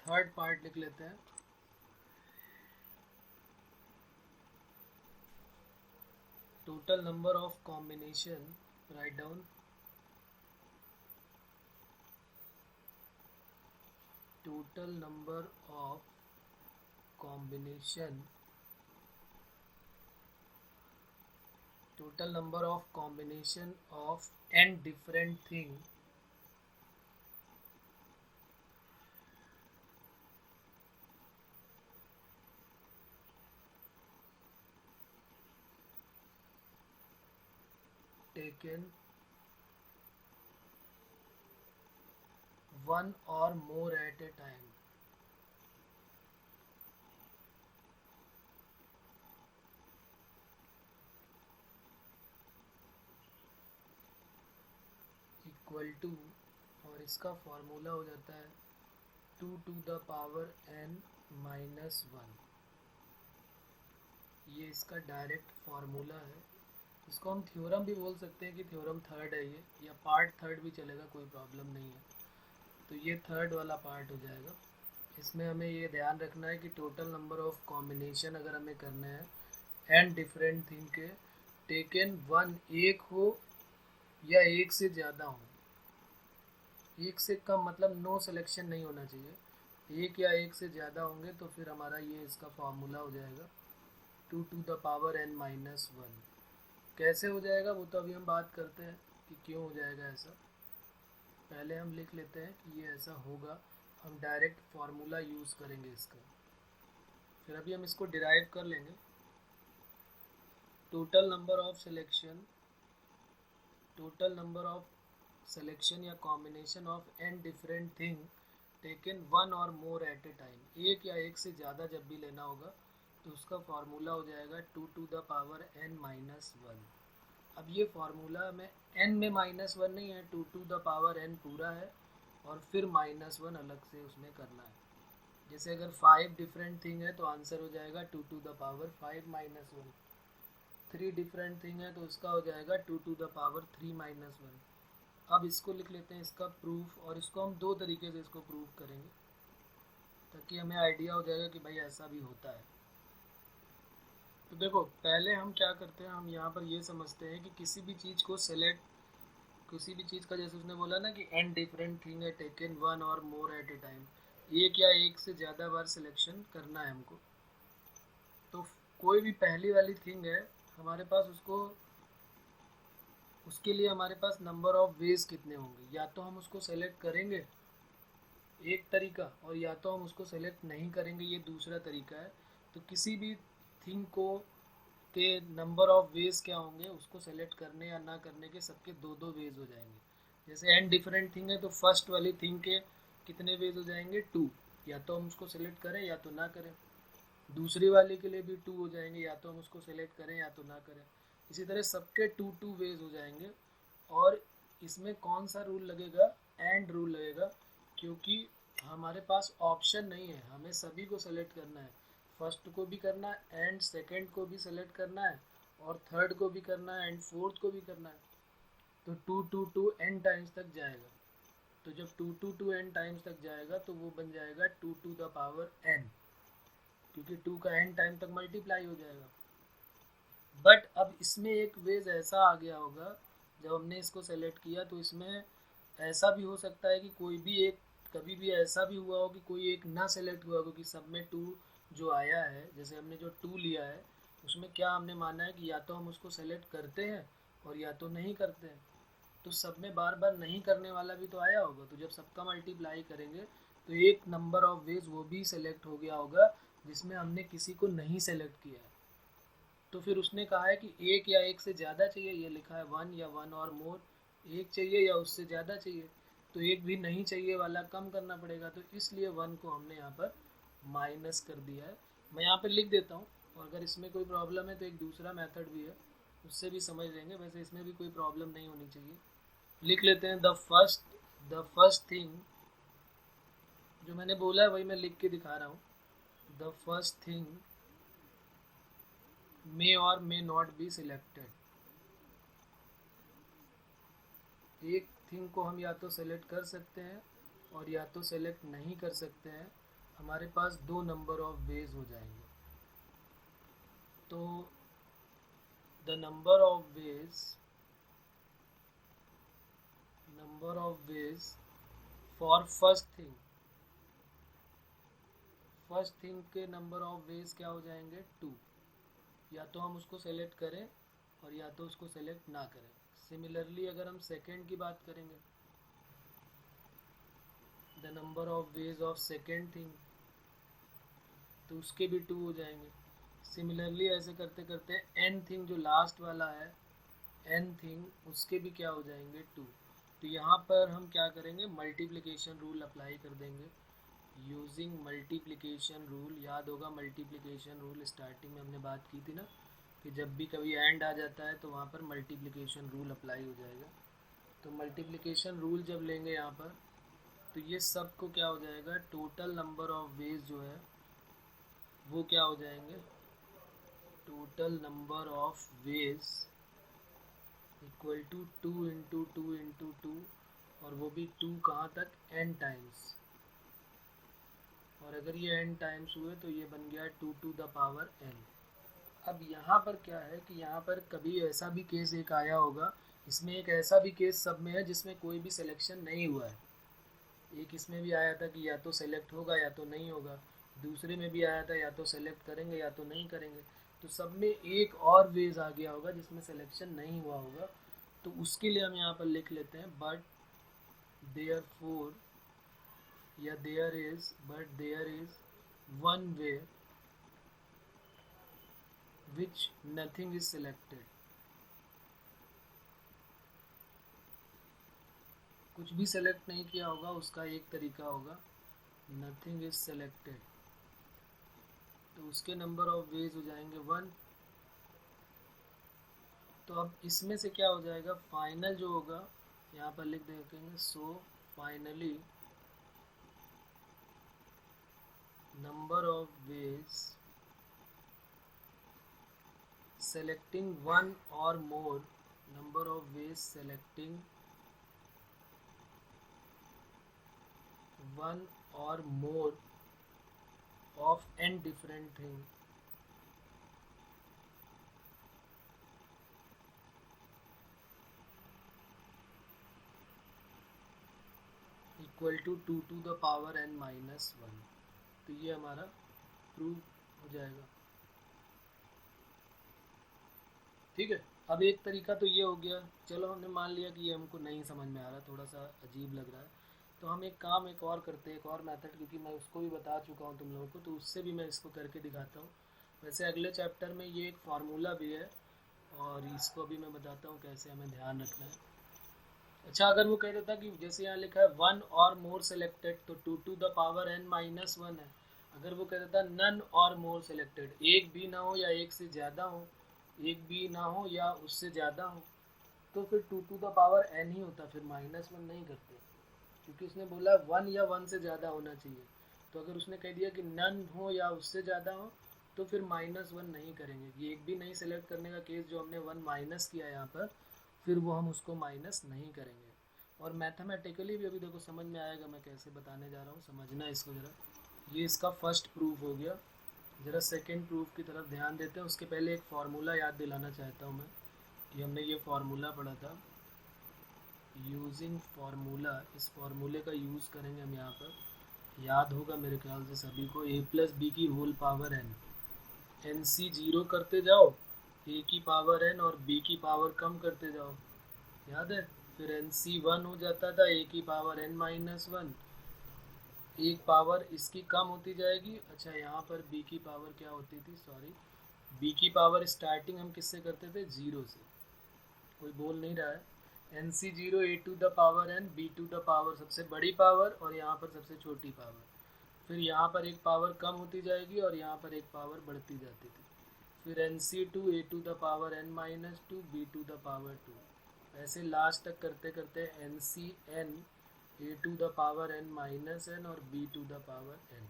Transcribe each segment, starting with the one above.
Third part लिख लेते हैं। Total number of combination, write down total number of combination of n different thing taken one or more at a time equal to, और इसका formula हो जाता है 2 to the power n minus 1। ये इसका डायरेक्ट फार्मूला है। इसको हम थ्योरम भी बोल सकते हैं कि थ्योरम थर्ड है ये, या पार्ट थर्ड भी चलेगा, कोई प्रॉब्लम नहीं है। तो ये थर्ड वाला पार्ट हो जाएगा। इसमें हमें ये ध्यान रखना है कि टोटल नंबर ऑफ कॉम्बिनेशन अगर हमें करना है एंड डिफरेंट थिंग के, टेकन वन, एक हो या एक से ज़्यादा हो। एक से कम मतलब नो सिलेक्शन नहीं होना चाहिए। एक या एक से ज़्यादा होंगे तो फिर हमारा ये इसका फार्मूला हो जाएगा 2 to the power n minus 1। कैसे हो जाएगा वो तो अभी हम बात करते हैं कि क्यों हो जाएगा ऐसा। पहले हम लिख लेते हैं कि ये ऐसा होगा, हम डायरेक्ट फार्मूला यूज़ करेंगे इसका, फिर अभी हम इसको डिराइव कर लेंगे। टोटल नंबर ऑफ सिलेक्शन या combination of n different thing taken one or more eight A time. एक या एक से ज़्यादा जब भी लेना होगा तो उसका फार्मूला हो जाएगा 2 to the power n minus 1। अब ये फार्मूला में n में -1 नहीं है, 2 to the power n पूरा है और फिर -1 अलग से उसमें करना है। जैसे अगर 5 डिफरेंट थिंग है तो आंसर हो जाएगा 2 to the power 5 minus 1। 3 different thing है तो इसका हो जाएगा 2 to the power 3 minus 1। अब इसको लिख लेते हैं इसका प्रूफ, और इसको हम दो तरीके से इसको प्रूफ करेंगे ताकि हमें आइडिया हो जाएगा कि भाई ऐसा भी होता है। तो देखो पहले हम क्या करते हैं, हम यहाँ पर ये समझते हैं कि किसी भी चीज़ को सेलेक्ट, किसी भी चीज़ का जैसे उसने बोला ना कि एन डिफरेंट थिंग है taken one or more eight A time, एक या एक से ज़्यादा बार सिलेक्शन करना है हमको। तो कोई भी पहली वाली थिंग है हमारे पास, उसके लिए हमारे पास नंबर ऑफ वेज कितने होंगे। या तो हम उसको सेलेक्ट करेंगे एक तरीका, और या तो हम उसको सेलेक्ट नहीं करेंगे, ये दूसरा तरीका है। तो किसी भी थिंग को के नंबर ऑफ वेज क्या होंगे, उसको सेलेक्ट करने या ना करने के सबके दो दो वेज हो जाएंगे। जैसे एन डिफरेंट थिंग है तो फर्स्ट वाली थिंग के कितने वेज हो जाएंगे, 2। या तो हम उसको सेलेक्ट करें या तो ना करें। दूसरी वाले के लिए भी 2 हो जाएंगे, या तो हम उसको सेलेक्ट करें या तो ना करें। इसी तरह सबके 2 वेज हो जाएंगे। और इसमें कौन सा रूल लगेगा, एंड रूल लगेगा, क्योंकि हमारे पास ऑप्शन नहीं है, हमें सभी को सेलेक्ट करना है। फर्स्ट को भी करना है एंड सेकंड को भी सेलेक्ट करना है और थर्ड को भी करना है एंड फोर्थ को भी करना है। तो 2 n टाइम्स तक जाएगा। तो जब 2 n टाइम्स तक जाएगा तो वो बन जाएगा 2 to the power n, क्योंकि 2 का n टाइम तक मल्टीप्लाई हो जाएगा। बट अब इसमें एक वेज ऐसा आ गया होगा, जब हमने इसको सेलेक्ट किया तो इसमें ऐसा भी हो सकता है कि कोई भी एक, कभी भी ऐसा भी हुआ हो कि कोई एक ना सेलेक्ट हुआ हो, कि सब में 2 जो आया है, जैसे हमने जो 2 लिया है उसमें क्या हमने माना है कि या तो हम उसको सेलेक्ट करते हैं और या तो नहीं करते हैं। तो सब में बार बार नहीं करने वाला भी तो आया होगा। तो जब सबका मल्टीप्लाई करेंगे तो एक नंबर ऑफ वेज वो भी सेलेक्ट हो गया होगा जिसमें हमने किसी को नहीं सेलेक्ट किया है। तो फिर उसने कहा है कि एक या एक से ज़्यादा चाहिए, ये लिखा है 1 या 1 और मोर, एक चाहिए या उससे ज़्यादा चाहिए। तो एक भी नहीं चाहिए वाला कम करना पड़ेगा, तो इसलिए 1 को हमने यहाँ पर माइनस कर दिया है। मैं यहाँ पर लिख देता हूँ, और अगर इसमें कोई प्रॉब्लम है तो एक दूसरा मेथड भी है, उससे भी समझ लेंगे। वैसे इसमें भी कोई प्रॉब्लम नहीं होनी चाहिए। लिख लेते हैं द फर्स्ट थिंग, जो मैंने बोला है वही मैं लिख के दिखा रहा हूँ। The first thing may or may not be selected। एक थिंग को हम या तो सेलेक्ट कर सकते हैं और या तो सेलेक्ट नहीं कर सकते हैं। हमारे पास दो नंबर ऑफ वेज हो जाएंगे। तो the number of ways for first thing के नंबर ऑफ वेज क्या हो जाएंगे 2। या तो हम उसको सेलेक्ट करें और या तो उसको सेलेक्ट ना करें। सिमिलरली अगर हम सेकेंड की बात करेंगे, the number of ways of second thing, तो उसके भी 2 हो जाएंगे। सिमिलरली ऐसे करते करते एन थिंग जो लास्ट वाला है, एन थिंग, उसके भी क्या हो जाएंगे 2। तो यहाँ पर हम क्या करेंगे, मल्टीप्लिकेशन रूल अप्लाई कर देंगे। यूजिंग मल्टीप्लिकेशन रूल, याद होगा मल्टीप्लिकेशन रूल स्टार्टिंग में हमने बात की थी ना, कि जब भी कभी एंड आ जाता है तो वहाँ पर मल्टीप्लिकेशन रूल अप्लाई हो जाएगा। तो मल्टीप्लिकेशन रूल जब लेंगे यहाँ पर, तो ये सब को क्या हो जाएगा, टोटल नंबर ऑफ वेज जो है वो क्या हो जाएंगे, total number of ways equal to 2 into 2 into 2, और वो भी 2 कहाँ तक, n टाइम्स। और अगर ये n टाइम्स हुए तो ये बन गया 2 टू द पावर n। अब यहाँ पर क्या है कि यहाँ पर कभी ऐसा भी केस एक आया होगा, इसमें एक ऐसा भी केस सब में है जिसमें कोई भी सिलेक्शन नहीं हुआ है। एक इसमें भी आया था कि या तो सेलेक्ट होगा या तो नहीं होगा, दूसरे में भी आया था या तो सेलेक्ट करेंगे या तो नहीं करेंगे। तो सब में एक और वेज आ गया होगा जिसमें सिलेक्शन नहीं हुआ होगा, तो उसके लिए हम यहाँ पर लिख लेते हैं बट देयरफॉर, या there is one way which nothing is selected. कुछ भी सेलेक्ट नहीं किया होगा उसका एक तरीका होगा, नथिंग इज सेलेक्टेड, तो उसके नंबर ऑफ वेज हो जाएंगे 1। तो अब इसमें से क्या हो जाएगा, फाइनल जो होगा यहाँ पर लिख देंगे, so finally number of veg selecting one or more, number of ways selecting one or more of n different thing equal to 2 to the power n minus 1। तो ये हमारा प्रूव हो जाएगा। ठीक है, अब एक तरीका तो ये हो गया, चलो हमने मान लिया कि ये हमको नहीं समझ में आ रहा, थोड़ा सा अजीब लग रहा है, तो हम एक काम एक और करते हैं, एक और मेथड, क्योंकि मैं उसको भी बता चुका हूँ तुम लोगों को, तो उससे भी मैं इसको करके दिखाता हूँ। वैसे अगले चैप्टर में ये एक फार्मूला भी है और इसको भी मैं बताता हूँ कैसे हमें ध्यान रखना है। अच्छा, अगर वो कह देता कि जैसे यहाँ लिखा है 1 और मोर सेलेक्टेड, तो 2 to the power n minus 1 है। अगर वो कह देता नन और मोर सेलेक्टेड, एक भी ना हो या एक से ज़्यादा हो, एक भी ना हो या उससे ज़्यादा हो, तो फिर 2 टू द पावर n ही होता, फिर माइनस 1 नहीं करते, क्योंकि उसने बोला 1 या 1 से ज़्यादा होना चाहिए। तो अगर उसने कह दिया कि नन हो या उससे ज़्यादा हो, तो फिर माइनस 1 नहीं करेंगे। ये एक भी नहीं सेलेक्ट करने का केस जो हमने 1 माइनस किया यहाँ पर, फिर वो हम उसको माइनस नहीं करेंगे। और मैथमेटिकली भी अभी देखो समझ में आएगा मैं कैसे बताने जा रहा हूँ, समझना इसको ज़रा। ये इसका फर्स्ट प्रूफ हो गया। ज़रा सेकेंड प्रूफ की तरफ ध्यान देते हैं। उसके पहले एक फार्मूला याद दिलाना चाहता हूँ मैं, कि हमने ये फार्मूला पढ़ा था, यूजिंग फार्मूला। इस फार्मूले का यूज़ करेंगे हम यहाँ पर, याद होगा मेरे ख्याल से सभी को, a प्लस बी की whole power n, n C zero करते जाओ, a की पावर n और b की पावर कम करते जाओ, याद है। फिर एन सी 1 हो जाता था, a की पावर n माइनस 1, एक पावर इसकी कम होती जाएगी। अच्छा, यहाँ पर b की पावर क्या होती थी, सॉरी, b की पावर स्टार्टिंग हम किससे करते थे, 0 से। कोई बोल नहीं रहा है। N C 0, a to the power n, b to the power सबसे बड़ी पावर और यहाँ पर सबसे छोटी पावर। फिर यहाँ पर एक पावर कम होती जाएगी और यहाँ पर एक पावर बढ़ती जाती थी। फिर n C 2, a to the power n minus 2, b to the power 2, ऐसे लास्ट तक करते करते n C n, a to the power n minus n और b to the power n।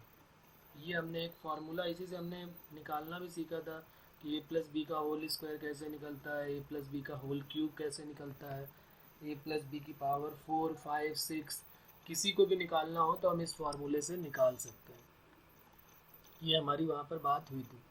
ये हमने एक फार्मूला इसी से हमने निकालना भी सीखा था कि a प्लस बी का होल स्क्वायर कैसे निकलता है, a प्लस बी का होल क्यूब कैसे निकलता है, a प्लस बी की पावर 4, 5, 6, किसी को भी निकालना हो तो हम इस फार्मूले से निकाल सकते हैं। ये हमारी वहाँ पर बात हुई थी।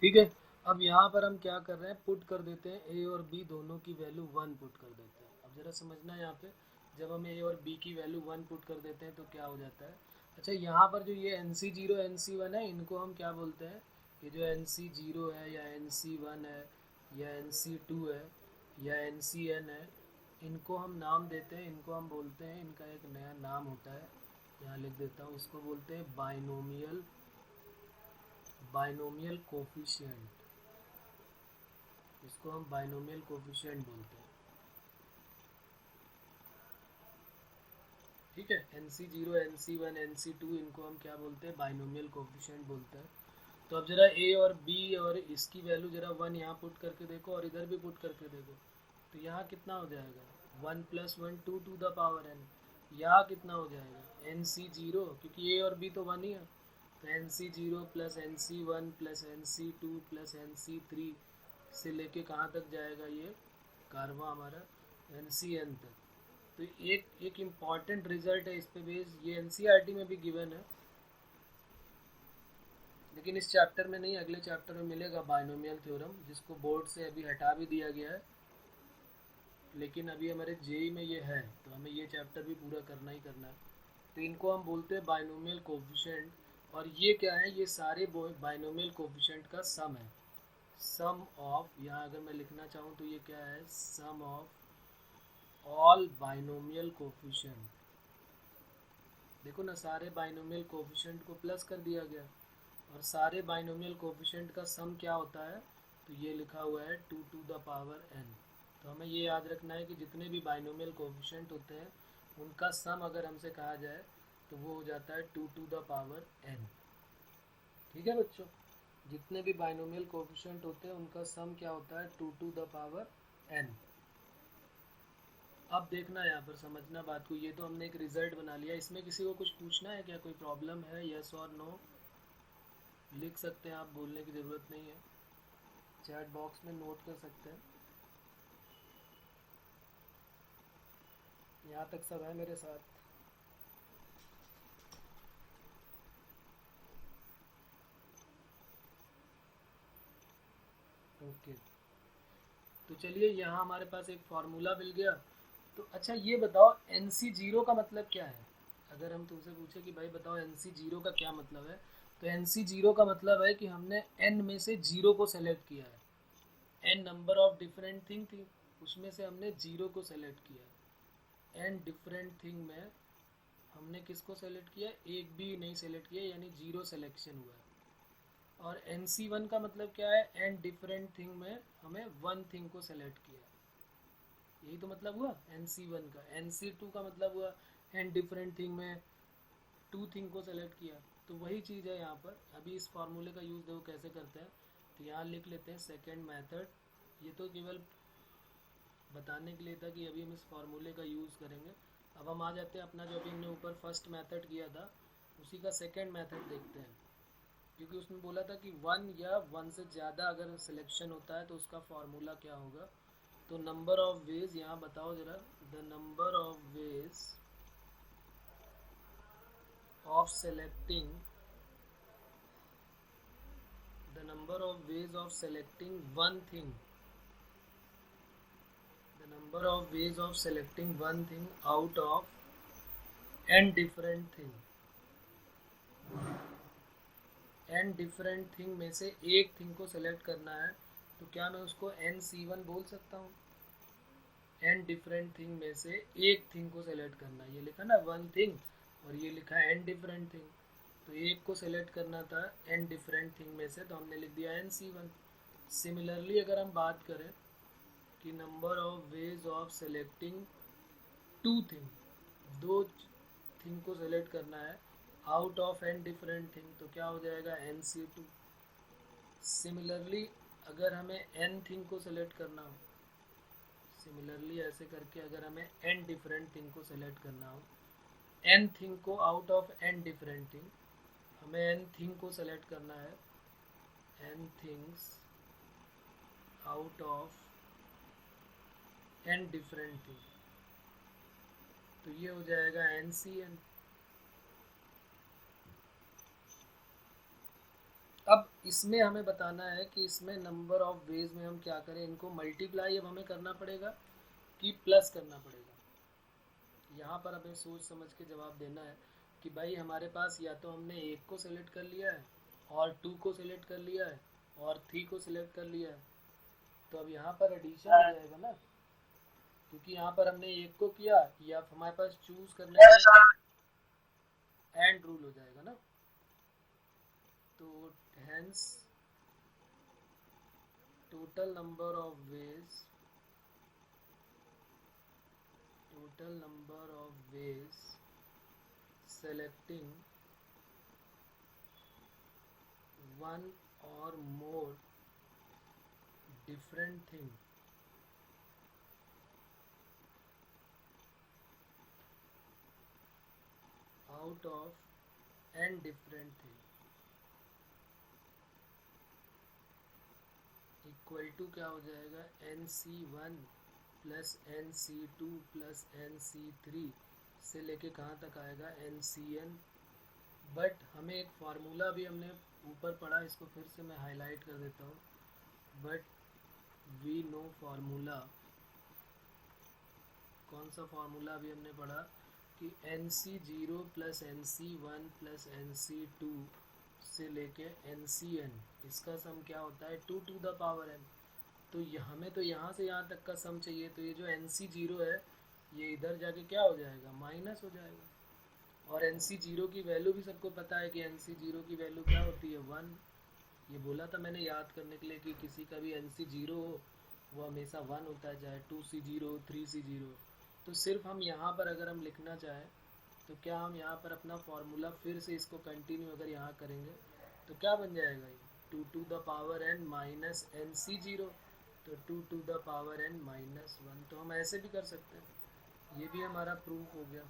ठीक है, अब यहाँ पर हम क्या कर रहे हैं, पुट कर देते हैं ए और बी दोनों की वैल्यू 1 पुट कर देते हैं। अब ज़रा समझना यहाँ पे, जब हम ए और बी की वैल्यू 1 पुट कर देते हैं तो क्या हो जाता है। अच्छा, यहाँ पर जो ये NC0 NC1 है, इनको हम क्या बोलते हैं, ये जो NC0 है या NC1 है या NC2 है या NCN है, इनको हम नाम देते हैं, इनको हम बोलते हैं, इनका एक नया नाम होता है, यहाँ लिख देता हूँ, इसको बोलते हैं बाइनोमियल कोफिशिएंट। इसको हम बाइनोमियल कोफिशिएंट बोलते हैं। ठीक है, NC0 NC1 NC2 इनको हम क्या बोलते हैं, बाइनोमियल कोफिशिएंट बोलते हैं। तो अब जरा ए और बी और इसकी वैल्यू जरा 1 यहाँ पुट करके देखो और इधर भी पुट करके देखो, तो यहाँ कितना हो जाएगा, 1 + 1 2 to the power n। यहाँ कितना हो जाएगा, NC0, क्योंकि ए और बी तो 1 ही है, तो NC0 + NC1 + NC2 + NC3 से लेके कहाँ तक जाएगा ये कारवा हमारा, NCN तक। तो एक इम्पॉर्टेंट रिजल्ट है इस पे बेस, ये NCERT में भी गिवन है, लेकिन इस चैप्टर में नहीं, अगले चैप्टर में मिलेगा बाइनोमियल थ्योरम, जिसको बोर्ड से अभी हटा भी दिया गया है, लेकिन अभी हमारे जेई में ये है, तो हमें ये चैप्टर भी पूरा करना ही करना है। तो इनको हम बोलते हैं बाइनोमियल कोफिशिएंट, और ये क्या है, ये सारे बाइनोमियल कोफिशिएंट का सम है, सम ऑफ, यहाँ अगर मैं लिखना चाहूँ तो ये क्या है, sum of all binomial coefficient. देखो ना, सारे बाइनोमियल कोफिशिएंट को प्लस कर दिया गया, और सारे बाइनोमियल कोफिशिएंट का सम क्या होता है, तो ये लिखा हुआ है 2 to the power n। तो हमें ये याद रखना है कि जितने भी बाइनोमियल कोफिशिएंट होते हैं उनका सम अगर हमसे कहा जाए तो वो हो जाता है 2 to the power n। ठीक है बच्चों, जितने भी बाइनोमियल कोफिशिएंट होते हैं उनका सम क्या होता है, 2 to the power n। अब देखना यहाँ पर, समझना बात को, ये तो हमने एक रिजल्ट बना लिया, इसमें किसी को कुछ पूछना है क्या, कोई प्रॉब्लम है, यस और नो लिख सकते हैं आप, बोलने की ज़रूरत नहीं है, चैट बॉक्स में नोट कर सकते हैं। यहाँ तक सब है मेरे साथ। ओके, तो चलिए, यहाँ हमारे पास एक फार्मूला मिल गया। तो अच्छा ये बताओ, NC0 का मतलब क्या है, अगर हम तुमसे पूछे कि भाई बताओ NC0 का क्या मतलब है, तो NC0 का मतलब है कि हमने n में से 0 को सेलेक्ट किया है, n number of different thing थी, उसमें से हमने 0 को सेलेक्ट किया है। n डिफरेंट थिंग में हमने किसको सेलेक्ट किया, एक भी नहीं सेलेक्ट किया, यानी 0 सेलेक्शन हुआ है। और NC1 का मतलब क्या है, n डिफरेंट थिंग में हमें 1 थिंग को सेलेक्ट किया, यही तो मतलब हुआ NC1 का। NC2 का मतलब हुआ n डिफरेंट थिंग में 2 थिंग को सेलेक्ट किया। तो वही चीज़ है यहाँ पर। अभी इस फार्मूले का यूज़ देखो कैसे करते हैं, तो यहाँ लिख लेते हैं सेकेंड मेथड, ये तो केवल बताने के लिए था कि अभी हम इस फार्मूले का यूज़ करेंगे। अब हम आ जाते हैं अपना जो अभी हमने ऊपर फर्स्ट मेथड किया था उसी का सेकेंड मेथड देखते हैं, क्योंकि उसमें बोला था कि 1 या 1 से ज़्यादा अगर सिलेक्शन होता है तो उसका फार्मूला क्या होगा। तो नंबर ऑफ वेज यहाँ बताओ ज़रा, the number of ways of selecting, the number of ways of selecting one thing, the number of ways of selecting one thing out of n different thing, n different thing में से एक thing को select करना है, तो क्या मैं उसको NC1 बोल सकता हूँ। n डिफरेंट थिंग में से एक थिंग को सेलेक्ट करना, ये लिखा ना वन थिंग, और ये लिखा है n डिफरेंट थिंग, तो एक को सेलेक्ट करना था n डिफरेंट थिंग में से, तो हमने लिख दिया NC1। सिमिलरली अगर हम बात करें कि number of ways of selecting two thing, दो थिंग को सेलेक्ट करना है out of n different thing, तो क्या हो जाएगा NC2। सिमिलरली अगर हमें n थिंग को सेलेक्ट करना हो, सिमिलरली ऐसे करके अगर हमें n डिफरेंट थिंग को सेलेक्ट करना हो, n थिंग को out of n different thing, हमें n थिंग को सेलेक्ट करना है, n things out of n different thing, तो ये हो जाएगा NCN। इसमें हमें बताना है कि इसमें नंबर ऑफ वेज में हम क्या करें, इनको मल्टीप्लाई अब हमें करना पड़ेगा कि प्लस करना पड़ेगा। यहाँ पर हमें सोच समझ के जवाब देना है कि भाई हमारे पास या तो हमने 1 को सिलेक्ट कर लिया है और 2 को सिलेक्ट कर लिया है और 3 को सिलेक्ट कर लिया है, तो अब यहाँ पर एडिशन हो जाएगा ना, क्योंकि यहाँ पर हमने 1 को किया, या हमारे पास चूज करने का एंड रूल हो जाएगा ना। तो hence total number of ways selecting one or more different thing out of n different thing equal to क्या हो जाएगा, NC1 plus NC2 plus NC3 से लेके कहाँ तक आएगा, NCN। बट हमें एक फार्मूला भी हमने ऊपर पढ़ा, इसको फिर से मैं हाईलाइट कर देता हूँ। बट वी नो फार्मूला, कौन सा फार्मूला अभी हमने पढ़ा कि NC0 plus NC1 plus NC2 से लेके NCN, इसका सम क्या होता है 2 to the power n। तो हमें तो यहाँ से यहाँ तक का सम चाहिए, तो ये जो NC0 है ये इधर जाके क्या हो जाएगा, माइनस हो जाएगा। और NC0 की वैल्यू भी सबको पता है कि NC0 की वैल्यू क्या होती है 1। ये बोला था मैंने याद करने के लिए कि किसी का भी NC0 हो वो हमेशा 1 होता है, चाहे 2C0 3C0। तो सिर्फ हम यहाँ पर अगर हम लिखना चाहें तो क्या हम यहाँ पर अपना फार्मूला फिर से इसको कंटिन्यू अगर यहाँ करेंगे तो क्या बन जाएगा, ये 2 to the power n minus NC0, तो 2 to the power n minus 1। तो हम ऐसे भी कर सकते हैं, ये भी हमारा प्रूफ हो गया।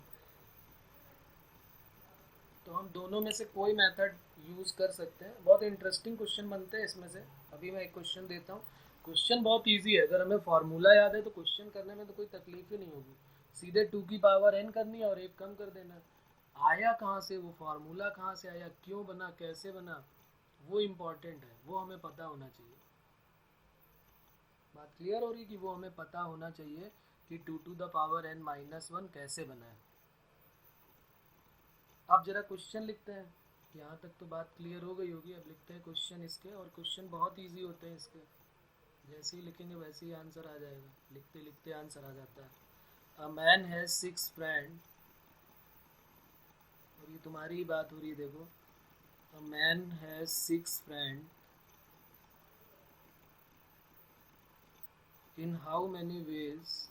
तो हम दोनों में से कोई मेथड यूज़ कर सकते हैं। बहुत इंटरेस्टिंग क्वेश्चन बनते हैं इसमें से। अभी मैं एक क्वेश्चन देता हूँ, क्वेश्चन बहुत इजी है, अगर हमें फार्मूला याद है तो क्वेश्चन करने में तो कोई तकलीफ ही नहीं होगी, सीधे 2 की पावर n करनी है और एक कम कर देना। आया कहाँ से वो फार्मूला, कहाँ से आया, क्यों बना, कैसे बना, वो इम्पॉर्टेंट है, वो हमें पता होना चाहिए। बात क्लियर हो रही कि वो हमें पता होना चाहिए कि 2 to the power n minus 1 कैसे बना है। अब जरा क्वेश्चन लिखते हैं, यहाँ तक तो बात क्लियर हो गई होगी। अब लिखते हैं क्वेश्चन इसके, और क्वेश्चन बहुत इजी होते हैं इसके, जैसे ही लिखेंगे वैसे ही आंसर आ जाएगा, लिखते लिखते आंसर आ जाता है। अ मैन हैज़ 6 फ्रेंड, और ये तुम्हारी ही बात हो रही है, देखो। A man has 6 friend, in how many ways,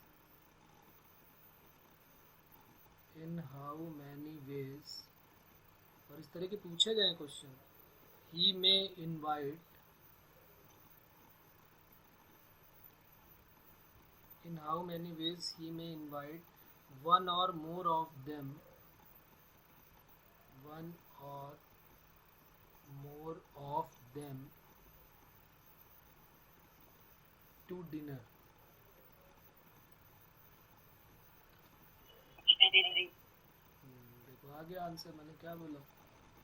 और इस तरह के पूछे गए question. He may invite, in how many ways he may invite one or more of them to dinner। देखो आ गया आंसर, मैंने क्या बोला,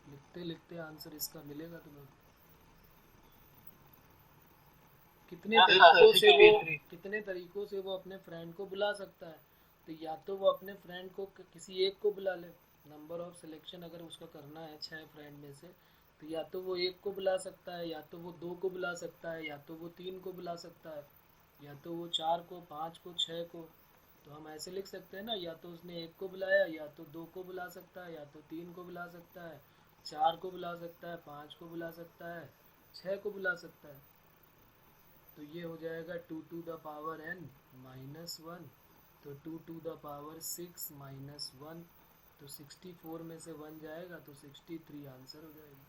लिखते लिखते आंसर इसका मिलेगा तुम्हें। कितने तरीकों से वो अपने फ्रेंड को बुला सकता है, तो या तो वो अपने फ्रेंड को किसी एक को बुला ले, नंबर ऑफ सिलेक्शन अगर उसका करना है 6 फ्रेंड में से, तो या तो वो 1 को बुला सकता है, या तो वो 2 को बुला सकता है, या तो वो 3 को बुला सकता है, या तो वो 4 को, 5 को, 6 को। तो हम ऐसे लिख सकते हैं ना, या तो उसने 1 को बुलाया, या तो 2 को बुला सकता है, या तो 3 को बुला सकता है, 4 को बुला सकता है, 5 को बुला सकता है, 6 को बुला सकता है। तो ये हो जाएगा 2 to the power n minus 1, तो 2 to the power 6 माइनस 1, तो 64 में से 1 जाएगा तो 63 आंसर हो जाएगा।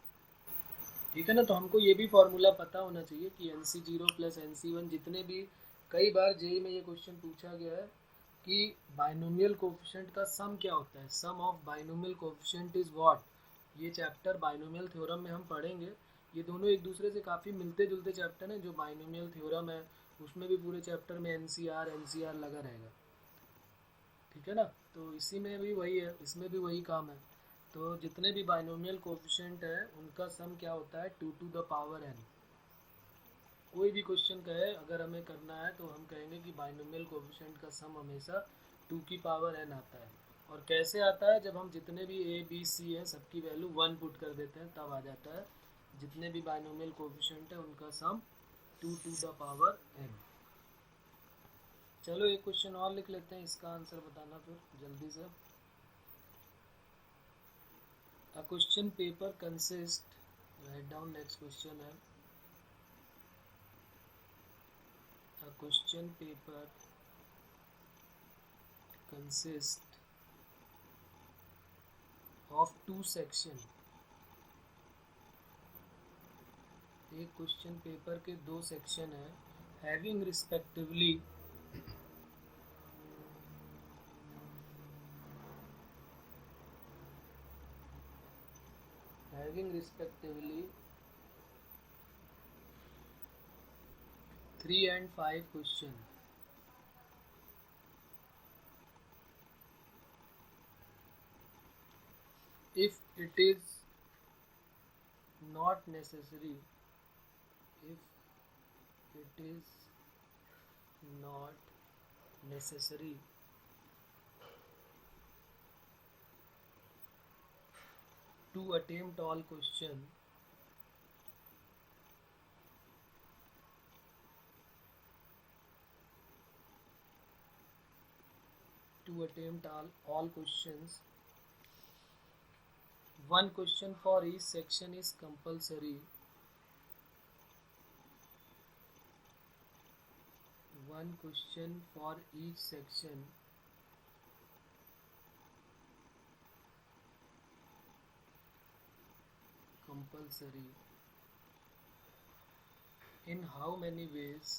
ठीक है ना। तो हमको ये भी फॉर्मूला पता होना चाहिए कि NC0 प्लस NC1 जितने भी, कई बार जेई में ये क्वेश्चन पूछा गया है कि बाइनोमियल कोफिशिएंट का सम क्या होता है, sum of binomial coefficient is what. ये चैप्टर बाइनोमियल थ्योरम में हम पढ़ेंगे। ये दोनों एक दूसरे से काफ़ी मिलते जुलते चैप्टर हैं। जो बाइनोमियल थ्योरम है उसमें भी पूरे चैप्टर में NCR लगा रहेगा। ठीक है ना। तो इसी में भी वही है, इसमें भी वही काम है तो जितने भी बाइनोमियल कोफिशिएंट है उनका सम क्या होता है 2 टू द पावर n। कोई भी क्वेश्चन कहे अगर हमें करना है तो हम कहेंगे कि बाइनोमियल कोफिशिएंट का सम हमेशा 2 की पावर n आता है। और कैसे आता है, जब हम जितने भी a b c है सबकी वैल्यू 1 पुट कर देते हैं तब आ जाता है। जितने भी बाइनोमियल कोफिशिएंट है उनका सम 2 टू द पावर n। चलो एक क्वेश्चन और लिख लेते हैं, इसका आंसर बताना फिर जल्दी से। A question paper consist, write down next question है। A question paper consist of 2 section. एक क्वेश्चन पेपर के 2 सेक्शन है, having respectively having respectively 3 and 5 question। If it is not necessary, if it is not necessary to attempt all question, all questions, one question for each section is compulsory, one question for each section compulsory। In how many ways?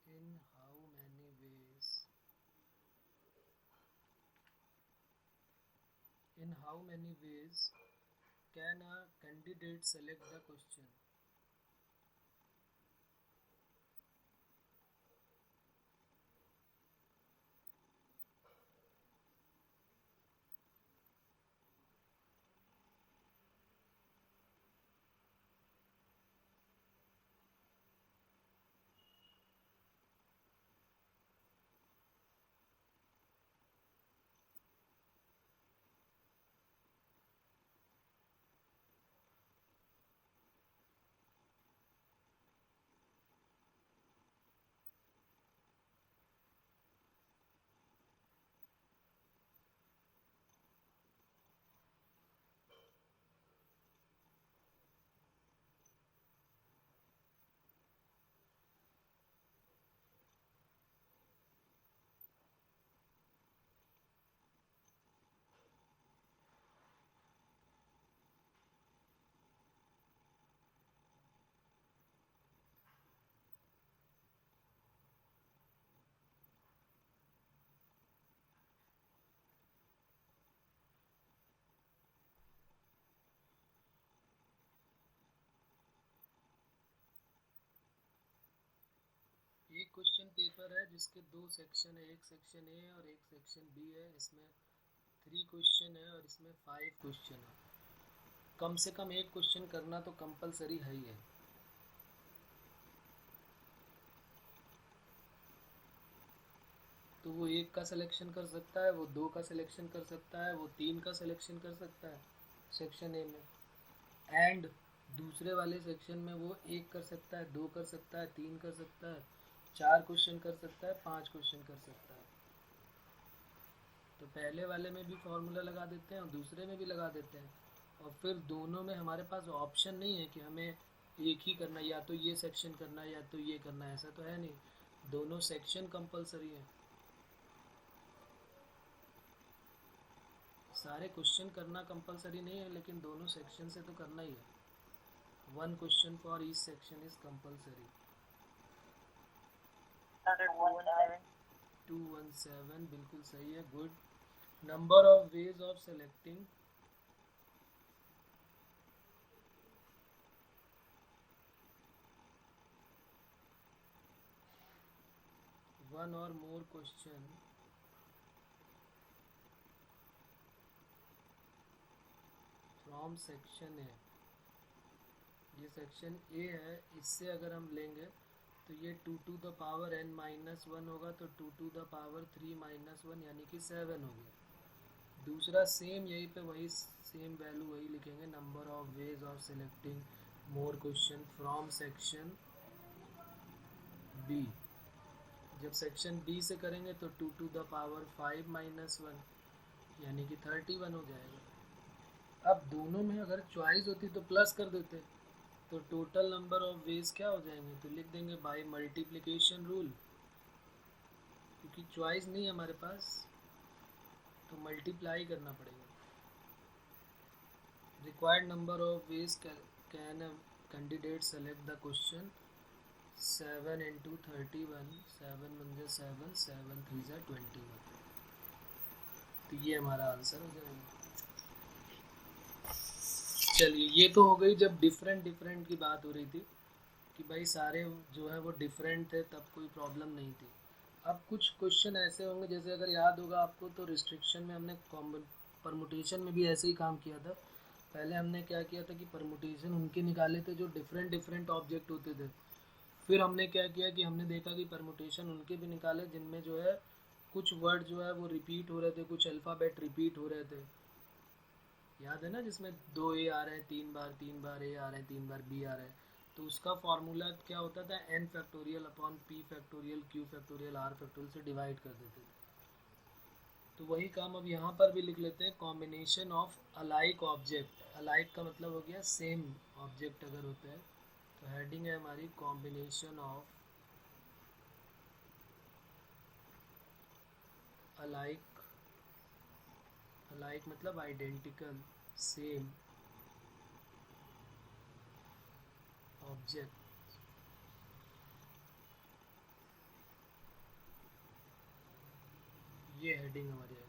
In how many ways? In how many ways can a candidate select the question? एक question paper है जिसके 2 section है, एक section A और एक section B है। इसमें 3 question है और इसमें 5 क्वेश्चन है। कम से कम एक क्वेश्चन करना तो कंपलसरी है ही है। तो वो एक का सिलेक्शन कर सकता है, वो 2 का सिलेक्शन कर सकता है, वो 3 का सिलेक्शन कर सकता है सेक्शन ए में। एंड दूसरे वाले सेक्शन में वो 1 कर सकता है, 2 कर सकता है, 3 कर सकता है, 4 क्वेश्चन कर सकता है, 5 क्वेश्चन कर सकता है। तो पहले वाले में भी फॉर्मूला लगा देते हैं और दूसरे में भी लगा देते हैं। और फिर दोनों में हमारे पास ऑप्शन नहीं है कि हमें एक ही करना, या तो ये सेक्शन करना है या तो ये करना है, ऐसा तो है नहीं। दोनों सेक्शन कंपलसरी है। सारे क्वेश्चन करना कंपलसरी नहीं है, लेकिन दोनों सेक्शन से तो करना ही है। 1 question for each section is compulsory. 217 बिल्कुल सही है, good. Number of ways of selecting one or more question from section A, ये सेक्शन ए है, इससे अगर हम लेंगे तो ये 2 to the power n minus one होगा, तो 2 to the power 3 minus one यानी कि 7 हो गया। दूसरा सेम यहीं पे वही सेम वैल्यू वही लिखेंगे, number of ways of selecting more question from section B. जब सेक्शन बी से करेंगे तो 2 to the power 5 minus one यानी कि 31 हो जाएगा। अब दोनों में अगर चॉइस होती तो प्लस कर देते, तो टोटल नंबर ऑफ वेज क्या हो जाएंगे, तो लिख देंगे बाय मल्टीप्लिकेशन रूल, क्योंकि चॉइस नहीं है हमारे पास तो मल्टीप्लाई करना पड़ेगा। Required number of veg can a candidate select the question 7 into 31, 7 म्हणजे 7, 7 3 जा 21, तो ये हमारा आंसर हो जाएगा। चलिए ये तो हो गई जब डिफरेंट की बात हो रही थी कि भाई सारे जो है वो डिफरेंट थे तब कोई प्रॉब्लम नहीं थी। अब कुछ क्वेश्चन ऐसे होंगे, जैसे अगर याद होगा आपको तो रिस्ट्रिक्शन में हमने परमुटेशन में भी ऐसे ही काम किया था। पहले हमने क्या किया था कि परमुटेशन उनके निकाले थे जो डिफरेंट ऑब्जेक्ट होते थे। फिर हमने क्या किया कि हमने देखा कि परमुटेशन उनके भी निकाले जिनमें जो है कुछ वर्ड जो है वो रिपीट हो रहे थे, कुछ अल्फ़ाबेट रिपीट हो रहे थे, याद है ना, जिसमें 2 ए आ रहे हैं 3 बार ए आ रहे हैं 3 बार बी आ रहे हैं, तो उसका फॉर्मूला क्या होता था, n factorial upon p factorial q factorial r factorial से डिवाइड कर देते थे। तो वही काम अब यहाँ पर भी लिख लेते हैं, combination of alike object. Alike का मतलब हो गया सेम ऑब्जेक्ट अगर होते हैं, तो हेडिंग है हमारी कॉम्बिनेशन ऑफ अलाइक। अलाइक मतलब आइडेंटिकल, सेम ऑब्जेक्ट। ये हेडिंग हमारी आएगी।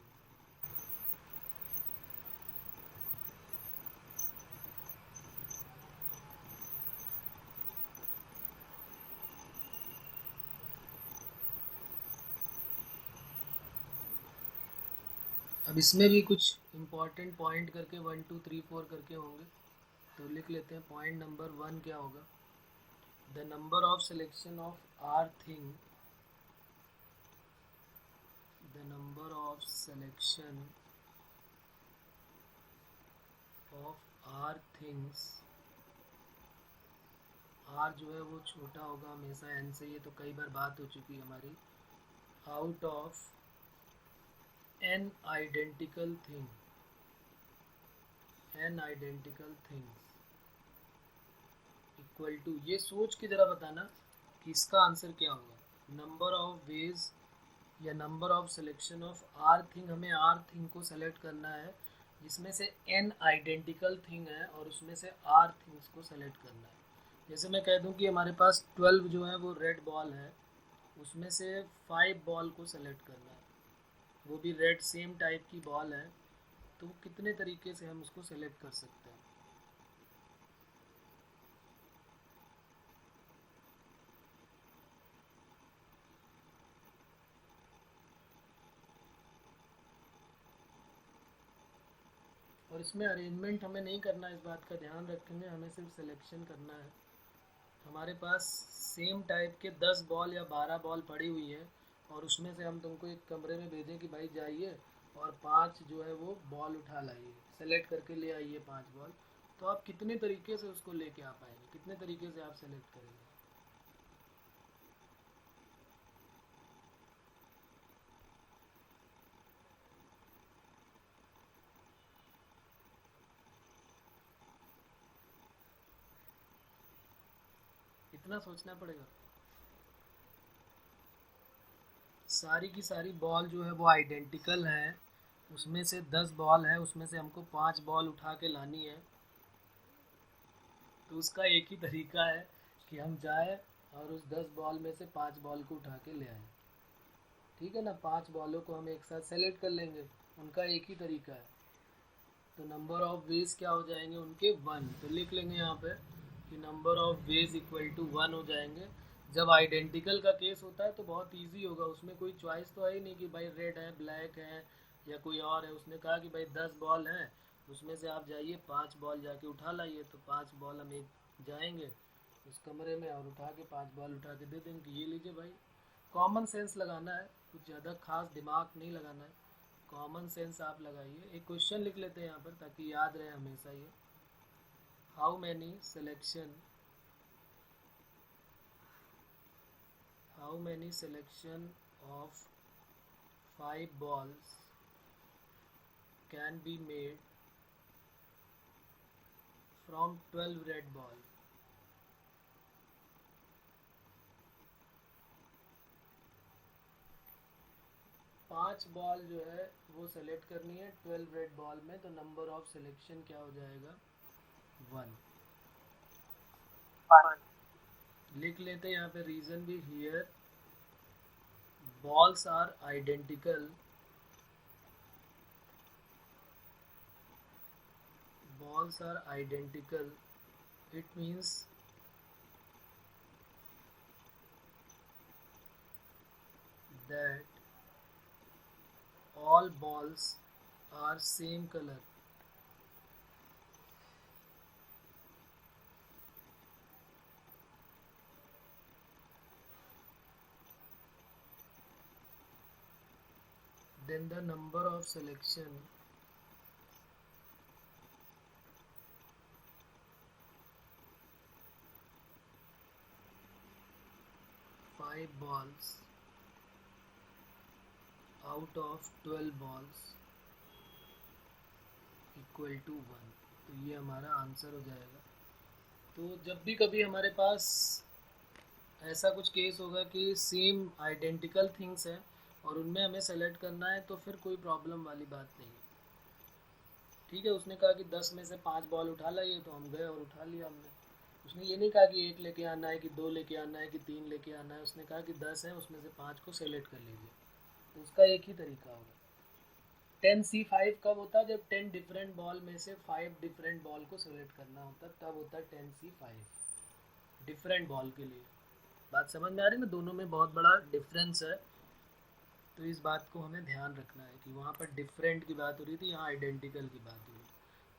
अब इसमें भी कुछ इम्पॉर्टेंट पॉइंट करके 1 2 3 4 करके होंगे, तो लिख लेते हैं। पॉइंट नंबर 1 क्या होगा, the number of selection of r thing, the number of selection of r things, r जो है वो छोटा होगा हमेशा एन से, ये तो कई बार बात हो चुकी है हमारी, out of n identical thing, n identical things equal to, ये सोच के ज़रा बताना कि इसका आंसर क्या होगा। नंबर ऑफ वेज या number of selection of r thing, हमें आर थिंग को सेलेक्ट करना है जिसमें से एन आइडेंटिकल थिंग है और उसमें से आर थिंग्स को सेलेक्ट करना है। जैसे मैं कह दूं कि हमारे पास 12 जो है वो रेड बॉल है, उसमें से 5 बॉल को सेलेक्ट करना है, वो भी रेड सेम टाइप की बॉल है, तो कितने तरीके से हम उसको सेलेक्ट कर सकते हैं। और इसमें अरेंजमेंट हमें नहीं करना, इस बात का ध्यान रखेंगे, हमें सिर्फ सिलेक्शन करना है। हमारे पास सेम टाइप के 10 बॉल या 12 बॉल पड़ी हुई है और उसमें से हम तुमको एक कमरे में भेजें कि भाई जाइए और 5 जो है वो बॉल उठा लाइए, सेलेक्ट करके ले आइए 5 बॉल, तो आप कितने तरीके से उसको लेके आ पाएंगे, कितने तरीके से आप सेलेक्ट करेंगे। इतना सोचना पड़ेगा। सारी की सारी बॉल जो है वो आइडेंटिकल है, उसमें से 10 बॉल है, उसमें से हमको 5 बॉल उठा के लानी है, तो उसका एक ही तरीका है कि हम जाए और उस 10 बॉल में से 5 बॉल को उठा के ले आए, ठीक है ना। 5 बॉलों को हम एक साथ सेलेक्ट कर लेंगे, उनका एक ही तरीका है, तो नंबर ऑफ वेज क्या हो जाएंगे उनके 1, तो लिख लेंगे यहाँ पे कि number of ways equal to 1 हो जाएंगे। जब आइडेंटिकल का केस होता है तो बहुत इजी होगा, उसमें कोई चॉइस तो है ही नहीं कि भाई रेड है, ब्लैक है या कोई और है। उसने कहा कि भाई 10 बॉल हैं, उसमें से आप जाइए 5 बॉल जाके उठा लाइए, तो 5 बॉल हम एक जाएंगे उस कमरे में और उठा के 5 बॉल उठा के दे देंगे कि ये लीजिए भाई। कॉमन सेंस लगाना है, कुछ ज़्यादा खास दिमाग नहीं लगाना है, कॉमन सेंस आप लगाइए। एक क्वेश्चन लिख लेते हैं यहाँ पर ताकि याद रहे हमेशा ये। How many selection of 5 balls can be made from 12 red ball? पाँच बॉल जो है वो सेलेक्ट करनी है 12 रेड बॉल में, तो नंबर ऑफ सिलेक्शन क्या हो जाएगा? 1। लिख लेते हैं यहाँ पे रीजन भी। Here balls are identical, it means that all balls are same color. Then the number of selection five balls out of 12 balls equal to 1। तो ये हमारा आंसर हो जाएगा। तो जब भी कभी हमारे पास ऐसा कुछ केस होगा कि सेम आइडेंटिकल थिंग्स है और उनमें हमें सेलेक्ट करना है, तो फिर कोई प्रॉब्लम वाली बात नहीं है। ठीक है, उसने कहा कि 10 में से 5 बॉल उठा लाइए, तो हम गए और उठा लिया हमने। उसने ये नहीं कहा कि 1 लेके आना है, कि 2 लेके आना है, कि 3 लेके आना है। उसने कहा कि 10 है, उसमें से 5 को सेलेक्ट कर लीजिए। तो उसका एक ही तरीका होगा। 10C5 कब होता है? जब 10 डिफरेंट बॉल में से 5 डिफरेंट बॉल को सेलेक्ट करना होता है, तब होता है 10C5 डिफरेंट बॉल के लिए। बात समझ में आ रही है ना? दोनों में बहुत बड़ा डिफरेंस है, तो इस बात को हमें ध्यान रखना है कि वहाँ पर डिफरेंट की बात हो रही थी, यहाँ आइडेंटिकल की बात हो रही।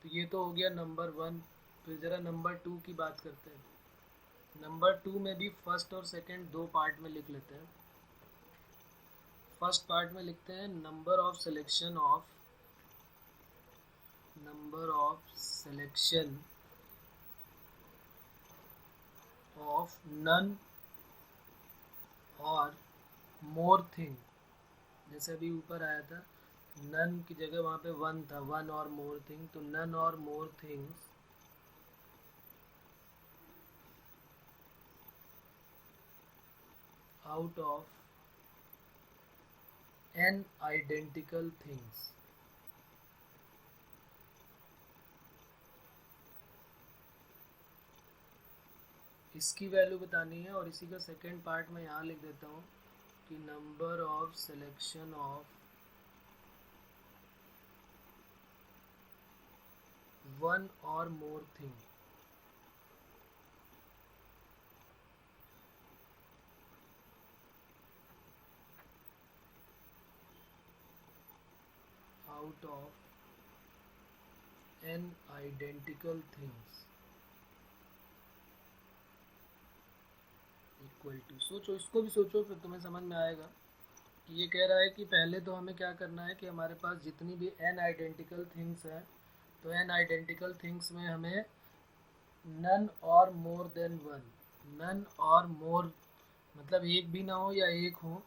तो ये तो हो गया नंबर 1। फिर ज़रा नंबर 2 की बात करते हैं। नंबर 2 में भी फर्स्ट और सेकंड दो पार्ट में लिख लेते हैं। फर्स्ट पार्ट में लिखते हैं number of selection of none or more thing. जैसे अभी ऊपर आया था, नन की जगह वहाँ पे 1 था, 1 और मोर थिंग। तो none or more things out of n identical things। इसकी वैल्यू बतानी है। और इसी का सेकेंड पार्ट में यहाँ लिख देता हूँ कि number of selection of 1 or more thing. Out of n identical things equal to. सोचो, इसको भी सोचो, फिर तुम्हें समझ में आएगा कि ये कह रहा है कि पहले तो हमें क्या करना है कि हमारे पास जितनी भी n आइडेंटिकल थिंग्स हैं, तो n आइडेंटिकल थिंग्स में हमें none or more than 1, none or मोर मतलब एक भी ना हो या एक हो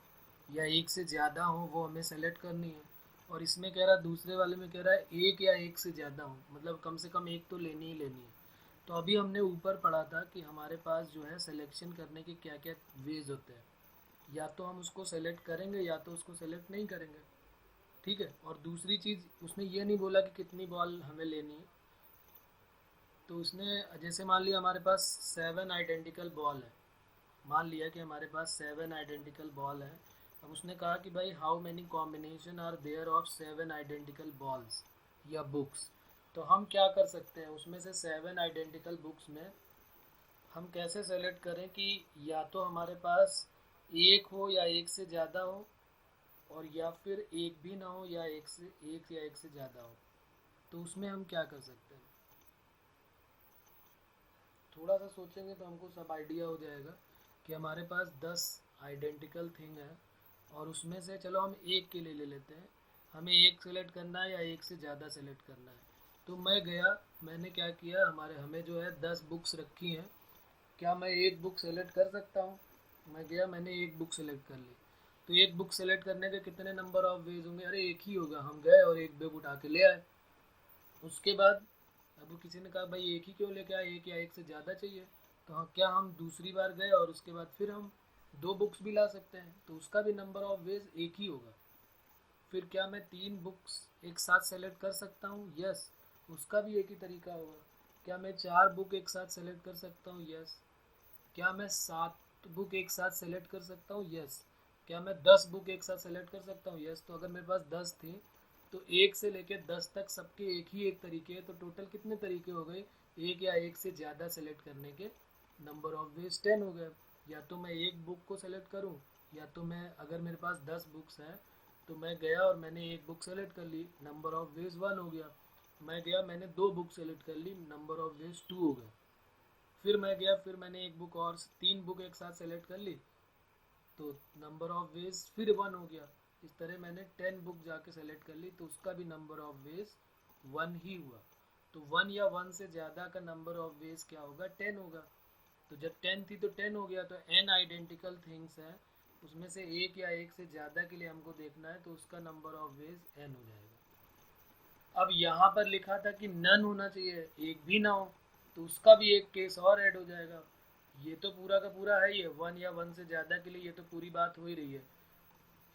या एक से ज़्यादा हो, वो हमें सेलेक्ट करनी है। और इसमें कह रहा है, दूसरे वाले में कह रहा है एक या एक से ज़्यादा हो, मतलब कम से कम एक तो लेनी ही लेनी है। तो अभी हमने ऊपर पढ़ा था कि हमारे पास जो है सिलेक्शन करने के क्या क्या वेज होते हैं। या तो हम उसको सेलेक्ट करेंगे या तो उसको सेलेक्ट नहीं करेंगे। ठीक है। और दूसरी चीज़, उसने ये नहीं बोला कि कितनी बॉल हमें लेनी है। तो उसने जैसे मान लिया हमारे पास 7 आइडेंटिकल बॉल है, मान लिया कि हमारे पास 7 आइडेंटिकल बॉल है। अब उसने कहा कि भाई how many combination are there of 7 identical balls या बुक्स। तो हम क्या कर सकते हैं, उसमें से 7 आइडेंटिकल बुक्स में हम कैसे सेलेक्ट करें कि या तो हमारे पास एक हो या एक से ज़्यादा हो, और या फिर एक भी ना हो या एक से ज़्यादा हो। तो उसमें हम क्या कर सकते हैं, थोड़ा सा सोचेंगे तो हमको सब आइडिया हो जाएगा कि हमारे पास 10 आइडेंटिकल थिंग है, और उसमें से चलो हम एक के लिए ले लेते हैं, हमें एक सेलेक्ट करना है या एक से ज़्यादा सेलेक्ट करना है। तो मैं गया, मैंने क्या किया, हमें जो है 10 बुक्स रखी हैं, क्या मैं एक बुक सेलेक्ट कर सकता हूँ? मैं गया, मैंने एक बुक सेलेक्ट कर ली। तो एक बुक सेलेक्ट करने के कितने नंबर ऑफ वेज होंगे? अरे एक ही होगा। हम गए और एक बुक उठा के ले आए। उसके बाद अब किसी ने कहा भाई एक ही क्यों लेके आए, एक या एक से ज़्यादा चाहिए। तो हाँ, क्या हम दूसरी बार गए और उसके बाद फिर हम दो बुक्स भी ला सकते हैं, तो उसका भी नंबर ऑफ वेज एक ही होगा। फिर क्या मैं 3 बुक्स एक साथ सेलेक्ट कर सकता हूँ? यस, उसका भी एक ही तरीका होगा। क्या मैं 4 बुक एक साथ सेलेक्ट कर सकता हूँ? यस। क्या मैं 7 बुक एक साथ सेलेक्ट कर सकता हूँ? यस। क्या मैं 10 बुक एक साथ सेलेक्ट कर सकता हूँ? यस। तो अगर मेरे पास 10 थे तो एक से लेके 10 तक सबके एक ही एक तरीके हैं, तो टोटल कितने तरीके हो गए? एक या एक से ज़्यादा सेलेक्ट करने के नंबर ऑफ वेज 10 हो गए। या तो मैं एक बुक को सेलेक्ट करूँ, या तो मैं, अगर मेरे पास 10 बुक्स हैं तो मैं गया और मैंने एक बुक सेलेक्ट कर ली, नंबर ऑफ वेज 1 हो गया। मैं गया, मैंने 2 बुक सेलेक्ट कर ली, नंबर ऑफ वेज 2 हो गया। फिर मैं गया, फिर मैंने एक बुक और 3 बुक एक साथ सेलेक्ट कर ली, तो नंबर ऑफ वेज फिर 1 हो गया। इस तरह मैंने 10 बुक जाके सेलेक्ट कर ली, तो उसका भी नंबर ऑफ वेज 1 ही हुआ। तो 1 या 1 से ज़्यादा का नंबर ऑफ वेज क्या होगा? 10 होगा। तो जब 10 थी तो 10 हो गया। तो n आइडेंटिकल थिंग्स है, उसमें से एक या एक से ज़्यादा के लिए हमको देखना है, तो उसका नंबर ऑफ वेज n हो जाएगा। अब यहाँ पर लिखा था कि नन होना चाहिए, एक भी ना हो, तो उसका भी एक केस और ऐड हो जाएगा। ये तो पूरा का पूरा है, ये 1 या 1 से ज़्यादा के लिए ये तो पूरी बात हो ही रही है।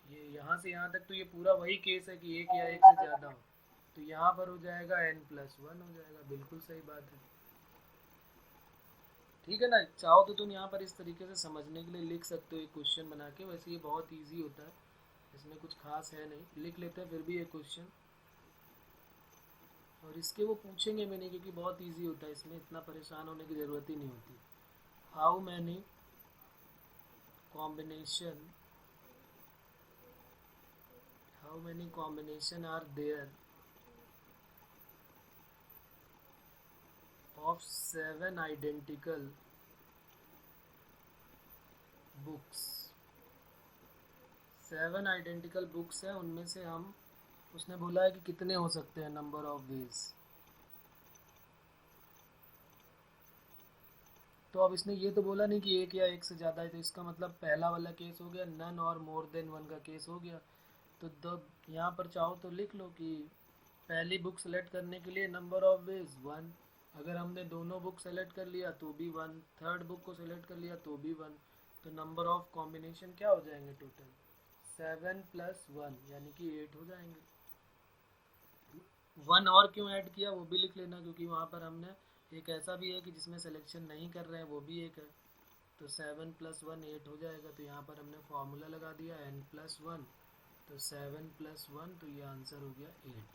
ये यहाँ से यहाँ तक तो ये पूरा वही केस है कि एक या एक से ज़्यादा हो। तो यहाँ पर हो जाएगा n+1 हो जाएगा। बिल्कुल सही बात है। ठीक है ना? चाहो तो तुम यहाँ पर इस तरीके से समझने के लिए लिख सकते हो एक क्वेश्चन बना के। वैसे ये बहुत ईजी होता है, इसमें कुछ खास है नहीं, लिख लेते हैं फिर भी एक क्वेश्चन। और इसके वो पूछेंगे भी नहीं क्योंकि बहुत इजी होता है, इसमें इतना परेशान होने की ज़रूरत ही नहीं होती। How many combination are there of 7 identical books? 7 identical books हैं, उनमें से हम, उसने बोला है कि कितने हो सकते हैं नंबर ऑफ वेज। तो अब इसने ये तो बोला नहीं कि एक या एक से ज़्यादा है, तो इसका मतलब पहला वाला केस हो गया, नन और मोर देन 1 का केस हो गया। तो यहाँ पर चाहो तो लिख लो कि पहली बुक सेलेक्ट करने के लिए नंबर ऑफ वेज 1, अगर हमने दोनों बुक सेलेक्ट कर लिया तो भी 1, थर्ड बुक को सेलेक्ट कर लिया तो भी 1। तो नंबर ऑफ कॉम्बिनेशन क्या हो जाएंगे टोटल? 7+1 यानी कि 8 हो जाएंगे। 1 और क्यों ऐड किया वो भी लिख लेना, क्योंकि वहाँ पर हमने एक ऐसा भी है कि जिसमें सिलेक्शन नहीं कर रहे हैं, वो भी एक है। तो 7+1 8 हो जाएगा। तो यहाँ पर हमने फॉर्मूला लगा दिया n+1, तो 7+1, तो ये आंसर हो गया 8।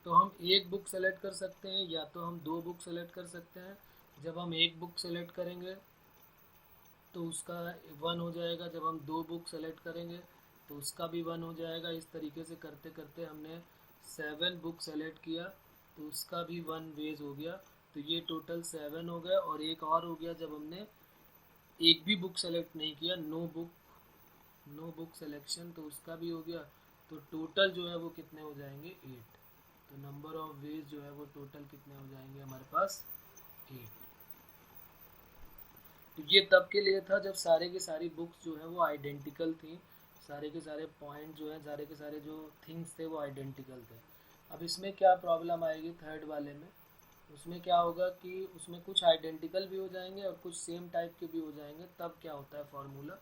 तो हम एक बुक सेलेक्ट कर सकते हैं या तो हम 2 बुक सेलेक्ट कर सकते हैं। जब हम एक बुक सेलेक्ट करेंगे तो उसका 1 हो जाएगा, जब हम 2 बुक सेलेक्ट करेंगे तो उसका भी 1 हो जाएगा। इस तरीके से करते करते हमने 7 बुक सेलेक्ट किया, तो उसका भी 1 वेज हो गया। तो ये टोटल 7 हो गया, और एक और हो गया जब हमने एक भी बुक सेलेक्ट नहीं किया, नो बुक सिलेक्शन, तो उसका भी हो गया। तो टोटल जो है वो कितने हो जाएंगे? 8। तो नंबर ऑफ वेज जो है वो टोटल कितने हो जाएंगे हमारे पास? 8। तो ये तब के लिए था जब सारे के सारी बुक्स जो है वो आइडेंटिकल थी, सारे के सारे पॉइंट जो है, सारे के सारे जो थिंग्स थे वो आइडेंटिकल थे। अब इसमें क्या प्रॉब्लम आएगी थर्ड वाले में? उसमें क्या होगा कि उसमें कुछ आइडेंटिकल भी हो जाएंगे और कुछ सेम टाइप के भी हो जाएंगे। तब क्या होता है फॉर्मूला,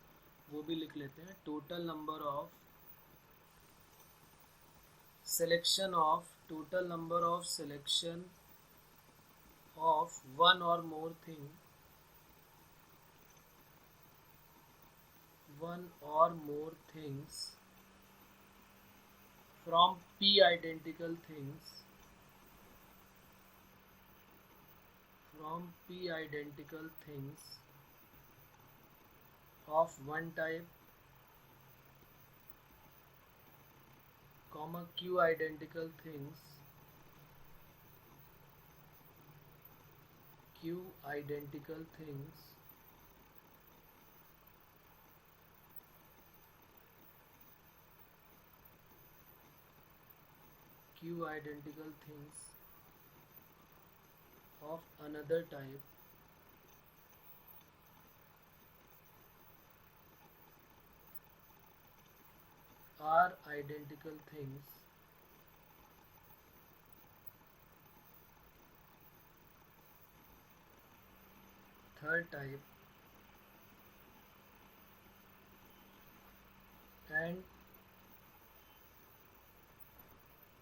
वो भी लिख लेते हैं। Total number of selection of total number of selection of one or more thing, one or more things from p identical things from p identical things of one type comma q identical things q identical things q identical things of another type are identical things third type and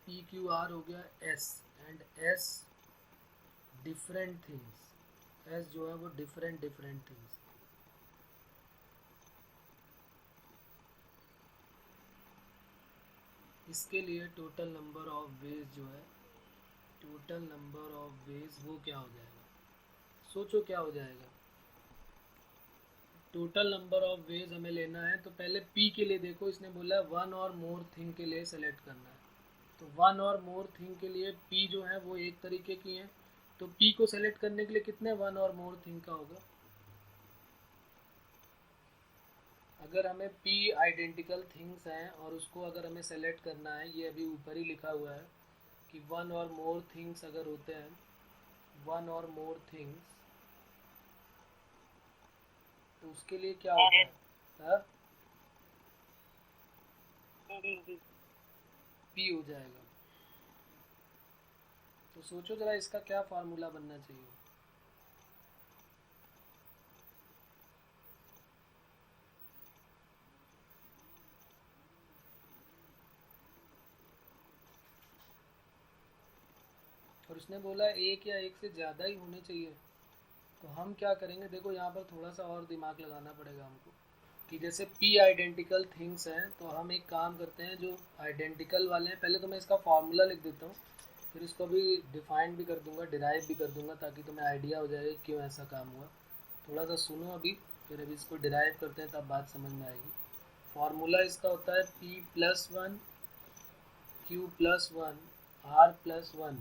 PQR हो गया S and S different things S जो है वो different things इसके लिए total number of veg जो है total number of veg वो क्या हो जाएगा सोचो क्या हो जाएगा टोटल नंबर ऑफ वेज हमें लेना है तो पहले P के लिए देखो इसने बोला है वन और मोर थिंग के लिए सेलेक्ट करना है तो वन और मोर थिंग के लिए P जो है वो एक तरीके की है तो P को सेलेक्ट करने के लिए कितने वन और मोर थिंग का होगा अगर हमें P आइडेंटिकल थिंग्स हैं और उसको अगर हमें सेलेक्ट करना है ये अभी ऊपर ही लिखा हुआ है कि वन और मोर थिंग्स अगर होते हैं वन और मोर थिंग्स तो उसके लिए क्या होता है P हो जाएगा तो सोचो जरा इसका क्या फार्मूला बनना चाहिए और उसने बोला एक या एक से ज़्यादा ही होने चाहिए तो हम क्या करेंगे देखो यहाँ पर थोड़ा सा और दिमाग लगाना पड़ेगा हमको कि जैसे P आइडेंटिकल थिंग्स हैं तो हम एक काम करते हैं जो आइडेंटिकल वाले हैं पहले तो मैं इसका फार्मूला लिख देता हूँ फिर इसको भी डिफाइन भी कर दूंगा डिराइव भी कर दूंगा ताकि तुम्हें आइडिया हो जाए क्यों ऐसा काम हुआ थोड़ा सा सुनो अभी फिर अभी इसको डिराइव करते हैं तब बात समझ में आएगी फार्मूला इसका होता है P+1 Q+1 R+1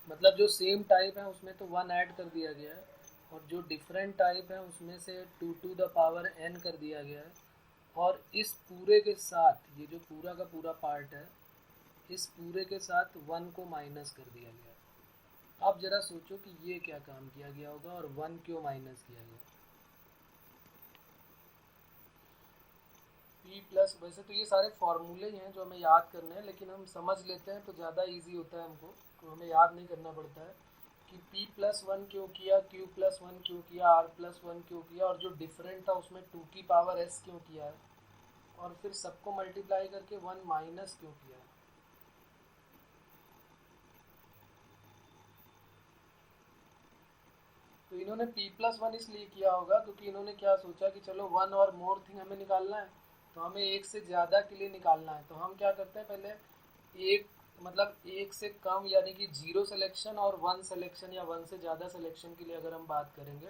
मतलब जो सेम टाइप है उसमें तो 1 ऐड कर दिया गया है और जो डिफरेंट टाइप है उसमें से 2 to the power n कर दिया गया है और इस पूरे के साथ ये जो पूरा का पूरा पार्ट है इस पूरे के साथ 1 को माइनस कर दिया गया है अब जरा सोचो कि ये क्या काम किया गया होगा और 1 क्यों माइनस किया गया P प्लस वैसे तो ये सारे फॉर्मूले ही हैं जो हमें याद करने हैं लेकिन हम समझ लेते हैं तो ज़्यादा इजी होता है हमको तो हमें याद नहीं करना पड़ता है कि P+1 क्यों किया Q+1 क्यों किया R+1 क्यों किया और जो डिफरेंट था उसमें 2 की पावर S क्यों किया है और फिर सबको मल्टीप्लाई करके 1 माइनस क्यों किया है तो इन्होंने P+1 इसलिए किया होगा क्योंकि इन्होंने क्या सोचा कि चलो वन और मोर थिंग हमें निकालना है तो हमें एक से ज़्यादा के लिए निकालना है तो हम क्या करते हैं पहले एक मतलब एक से कम यानी कि 0 सिलेक्शन और 1 सिलेक्शन या 1 से ज़्यादा सिलेक्शन के लिए अगर हम बात करेंगे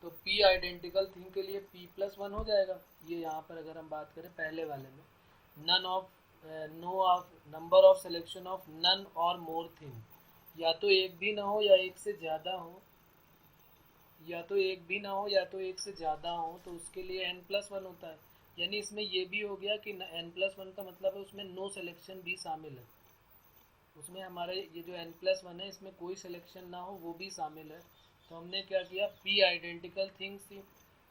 तो P आइडेंटिकल थिंग के लिए P+1 हो जाएगा ये यहाँ पर अगर हम बात करें पहले वाले में none of no of number of selection of none or more thing या तो एक भी ना हो या एक से ज़्यादा हो या तो एक भी ना हो या तो एक से ज़्यादा हो तो उसके लिए n+1 होता है यानी इसमें ये भी हो गया कि n+1 का मतलब है उसमें नो सिलेक्शन भी शामिल है उसमें हमारे ये जो n+1 है इसमें कोई सिलेक्शन ना हो वो भी शामिल है तो हमने क्या किया P आइडेंटिकल थिंग्स थी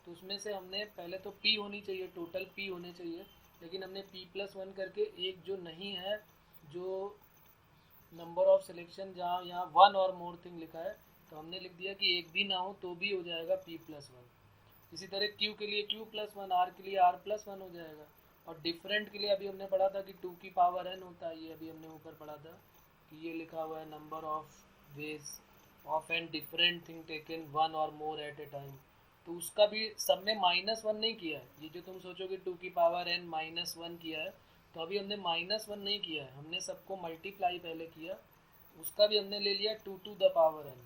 तो उसमें से हमने पहले तो P होनी चाहिए टोटल P होने चाहिए लेकिन हमने P+1 करके एक जो नहीं है जो नंबर ऑफ सिलेक्शन जहाँ यहाँ 1 और मोर थिंग लिखा है तो हमने लिख दिया कि एक भी ना हो तो भी हो जाएगा P+1 इसी तरह Q के लिए Q+1 R के लिए R+1 हो जाएगा और डिफरेंट के लिए अभी हमने पढ़ा था कि 2 की पावर n होता है ये अभी हमने ऊपर पढ़ा था कि ये लिखा हुआ है number of ways of n different thing taken 1 or more eight A time तो उसका भी सबने -1 नहीं किया है ये जो तुम सोचोगे 2 की पावर n -1 किया है तो अभी हमने -1 नहीं किया है हमने सबको मल्टीप्लाई पहले किया उसका भी हमने ले लिया 2 to the power n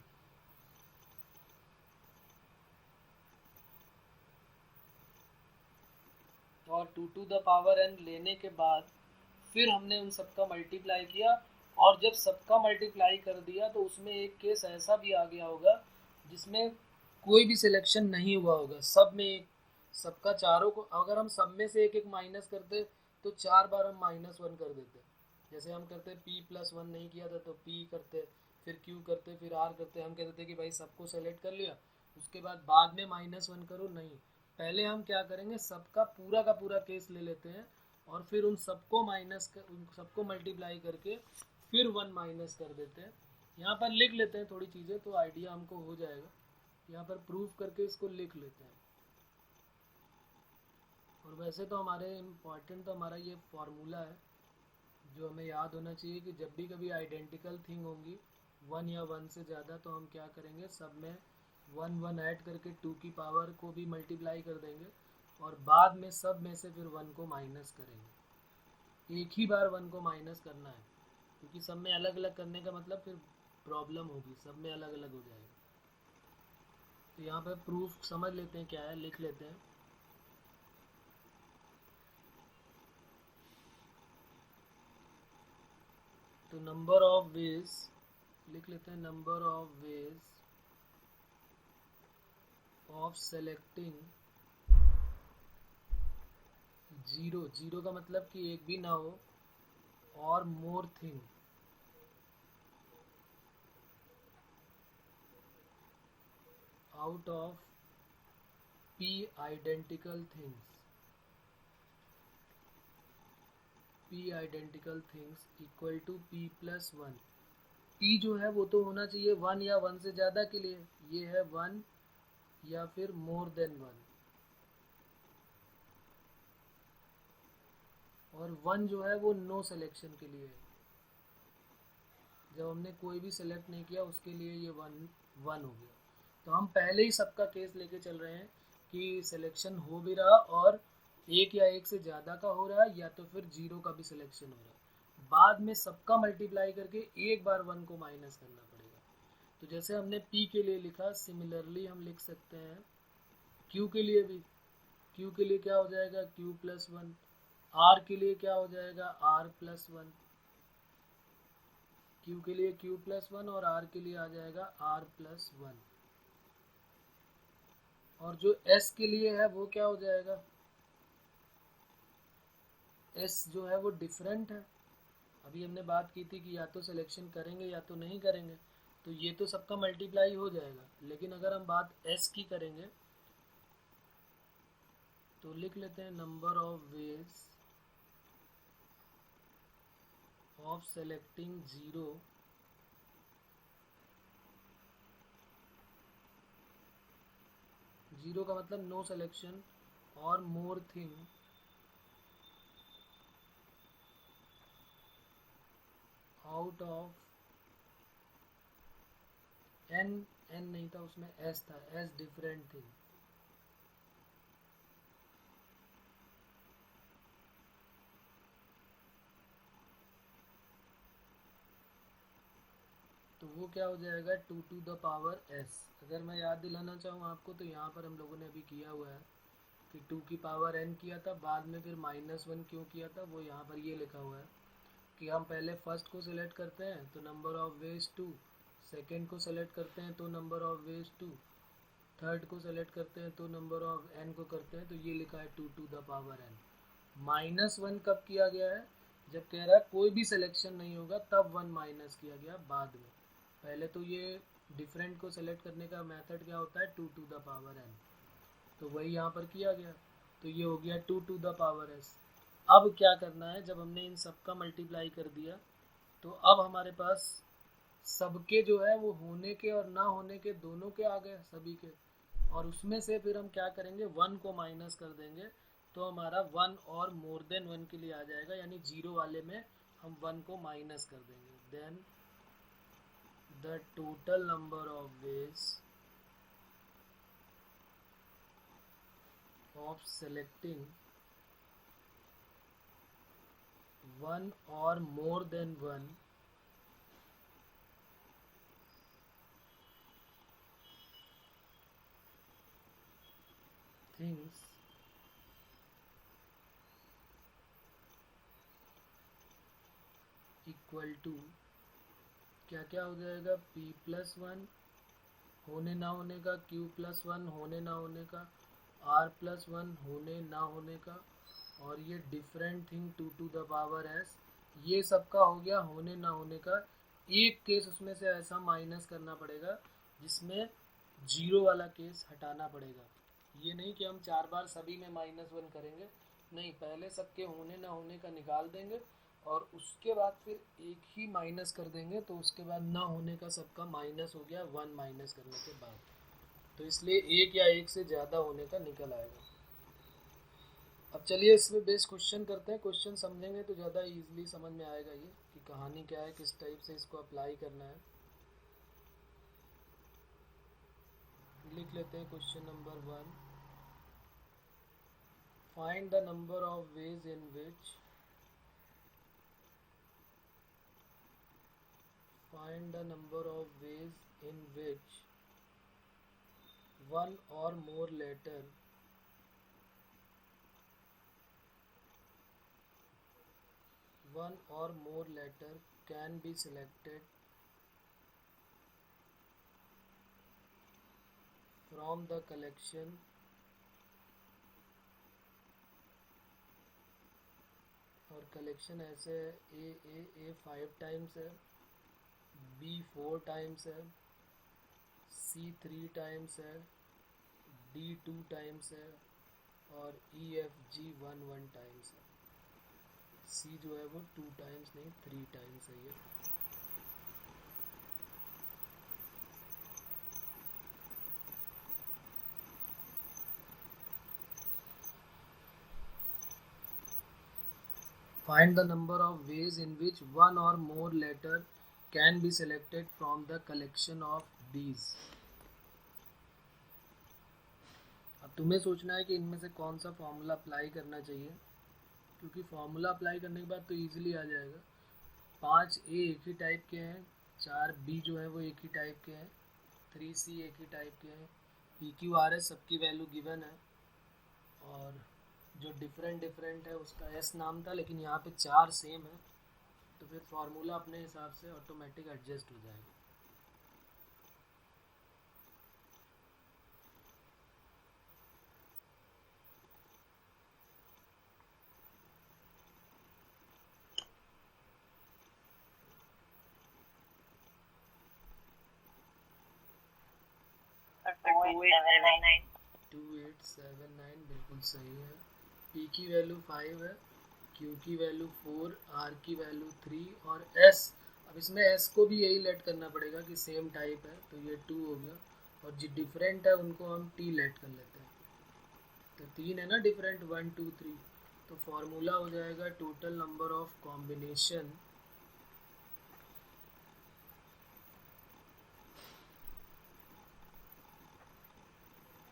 और 2n लेने के बाद फिर हमने उन सबका मल्टीप्लाई किया, और जब सबका मल्टीप्लाई कर दिया तो उसमें एक केस ऐसा भी आ गया होगा जिसमें कोई भी सिलेक्शन नहीं हुआ होगा, सब में एक सबका चारों को अगर हम सब में से एक एक माइनस करते तो 4 बार हम -1 कर देते। जैसे हम करते p+1 नहीं किया था तो p करते, फिर q करते, फिर r करते। हम कहते थे कि भाई सबको सेलेक्ट कर लिया, उसके बाद में -1 करो, नहीं, पहले हम क्या करेंगे, सबका पूरा का पूरा केस ले लेते हैं और फिर उन सबको उन सबको मल्टीप्लाई करके फिर 1 माइनस कर देते हैं। यहाँ पर लिख लेते हैं थोड़ी चीज़ें तो आइडिया हमको हो जाएगा। यहाँ पर प्रूफ करके इसको लिख लेते हैं। और वैसे तो हमारे इम्पॉर्टेंट तो हमारा ये फॉर्मूला है जो हमें याद होना चाहिए कि जब भी कभी आइडेंटिकल थिंग होंगी 1 या 1 से ज़्यादा तो हम क्या करेंगे, सब में 1 ऐड करके 2 की पावर को भी मल्टीप्लाई कर देंगे और बाद में सब में से फिर 1 को माइनस करेंगे। एक ही बार 1 को माइनस करना है क्योंकि सब में अलग अलग करने का मतलब फिर प्रॉब्लम होगी, सब में अलग अलग हो जाएगा। तो यहाँ पे प्रूफ समझ लेते हैं क्या है, लिख लेते हैं। तो नंबर ऑफ वेज लिख लेते हैं, number of ways of selecting zero का मतलब कि एक भी ना हो, or more thing out of p identical things, p identical things equal to p+1। p जो है वो तो होना चाहिए 1 या 1 से ज़्यादा के लिए, ये है 1 या फिर मोर देन 1, और 1 जो है वो नो सिलेक्शन के लिए है। जब हमने कोई भी सेलेक्ट नहीं किया उसके लिए ये 1 हो गया। तो हम पहले ही सबका केस लेके चल रहे हैं कि सिलेक्शन हो भी रहा और एक या एक से ज़्यादा का हो रहा है या तो फिर 0 का भी सिलेक्शन हो रहा है। बाद में सबका मल्टीप्लाई करके एक बार 1 को माइनस करना पड़ेगा। तो जैसे हमने p के लिए लिखा, सिमिलरली हम लिख सकते हैं q के लिए भी। q के लिए क्या हो जाएगा, q+1। r के लिए क्या हो जाएगा, r+1। q के लिए q+1 और r के लिए आ जाएगा r+1। और जो s के लिए है वो क्या हो जाएगा, s जो है वो डिफरेंट है। अभी हमने बात की थी कि या तो सिलेक्शन करेंगे या तो नहीं करेंगे, तो ये तो सबका मल्टीप्लाई हो जाएगा। लेकिन अगर हम बात s की करेंगे तो लिख लेते हैं, number of ways of selecting zero का मतलब नो सिलेक्शन, और more thing out of n नहीं था उसमें s था, s डिफरेंट थिंग। तो वो क्या हो जाएगा, 2⁻s। अगर मैं याद दिलाना चाहूँ आपको तो यहाँ पर हम लोगों ने अभी किया हुआ है कि 2n किया था, बाद में फिर -1 क्यों किया था, वो यहाँ पर ये लिखा हुआ है कि हम पहले फर्स्ट को सिलेक्ट करते हैं तो नंबर ऑफ वेज 2, सेकेंड को सिलेक्ट करते हैं तो नंबर ऑफ वेज 2, थर्ड को सेलेक्ट करते हैं तो नंबर ऑफ n को करते हैं। तो ये लिखा है 2⁻n। -1 कब किया गया है, जब कह रहा है कोई भी सिलेक्शन नहीं होगा तब 1 माइनस किया गया बाद में। पहले तो ये डिफरेंट को सेलेक्ट करने का मेथड क्या होता है, 2⁻n, तो वही यहाँ पर किया गया। तो ये हो गया 2⁻s। अब क्या करना है, जब हमने इन सब का मल्टीप्लाई कर दिया तो अब हमारे पास सबके जो है वो होने के और ना होने के दोनों के आ गए, सभी के। और उसमें से फिर हम क्या करेंगे, 1 को माइनस कर देंगे तो हमारा 1 और मोर देन 1 के लिए आ जाएगा, यानी 0 वाले में हम 1 को माइनस कर देंगे। Then the total number of ways of selecting 1 or more than 1 things equal to क्या क्या हो जाएगा, p+1 होने ना होने का, q+1 होने ना होने का, r+1 होने ना होने का, और ये different thing 2 to the power s, ये सबका हो गया होने ना होने का। एक केस उसमें से ऐसा माइनस करना पड़ेगा जिसमें जीरो वाला केस हटाना पड़ेगा। ये नहीं कि हम 4 बार सभी में -1 करेंगे, नहीं, पहले सबके होने ना होने का निकाल देंगे और उसके बाद फिर एक ही माइनस कर देंगे, तो उसके बाद ना होने का सबका माइनस हो गया 1 माइनस करने के बाद, तो इसलिए एक या एक से ज़्यादा होने का निकल आएगा। अब चलिए इसमें बेस क्वेश्चन करते हैं। क्वेश्चन समझेंगे तो ज़्यादा इजीली समझ में आएगा ये कि कहानी क्या है, किस टाइप से इसको अप्लाई करना है। लिख लेते हैं question number 1। Find the number of ways in which find the number of ways in which one or more letter can be selected from the collection और कलेक्शन ऐसे है, ए 5 टाइम्स है, बी 4 टाइम्स है, सी 3 टाइम्स है, D 2 times है और E F G 1 times है। सी जो है वो 2 टाइम्स नहीं 3 टाइम्स है ये। Find the number of ways in which one or more letter can be selected from the collection of these। अब तुम्हें सोचना है कि इनमें से कौन सा फॉर्मूला अप्लाई करना चाहिए, क्योंकि फॉर्मूला अप्लाई करने के बाद तो इजीली आ जाएगा। 5 ए एक ही टाइप के हैं, 4 बी जो है वो एक ही टाइप के हैं, 3 सी एक ही टाइप के हैं, पी क्यू आर एस सबकी वैल्यू गिवन है, और जो डिफरेंट है उसका एस नाम था, लेकिन यहाँ पे 4 सेम है, तो फिर फार्मूला अपने हिसाब से ऑटोमेटिक एडजस्ट हो जाएगा। टू एट सेवन नाइन बिल्कुल सही है। पी की वैल्यू 5 है, क्यू की वैल्यू 4, आर की वैल्यू 3 और एस, अब इसमें एस को भी यही लेट करना पड़ेगा कि सेम टाइप है, तो ये 2 हो गया, और जो डिफरेंट है उनको हम टी लेट कर लेते हैं, तो 3 है ना डिफरेंट, 1 2 3, तो फॉर्मूला हो जाएगा total number of combination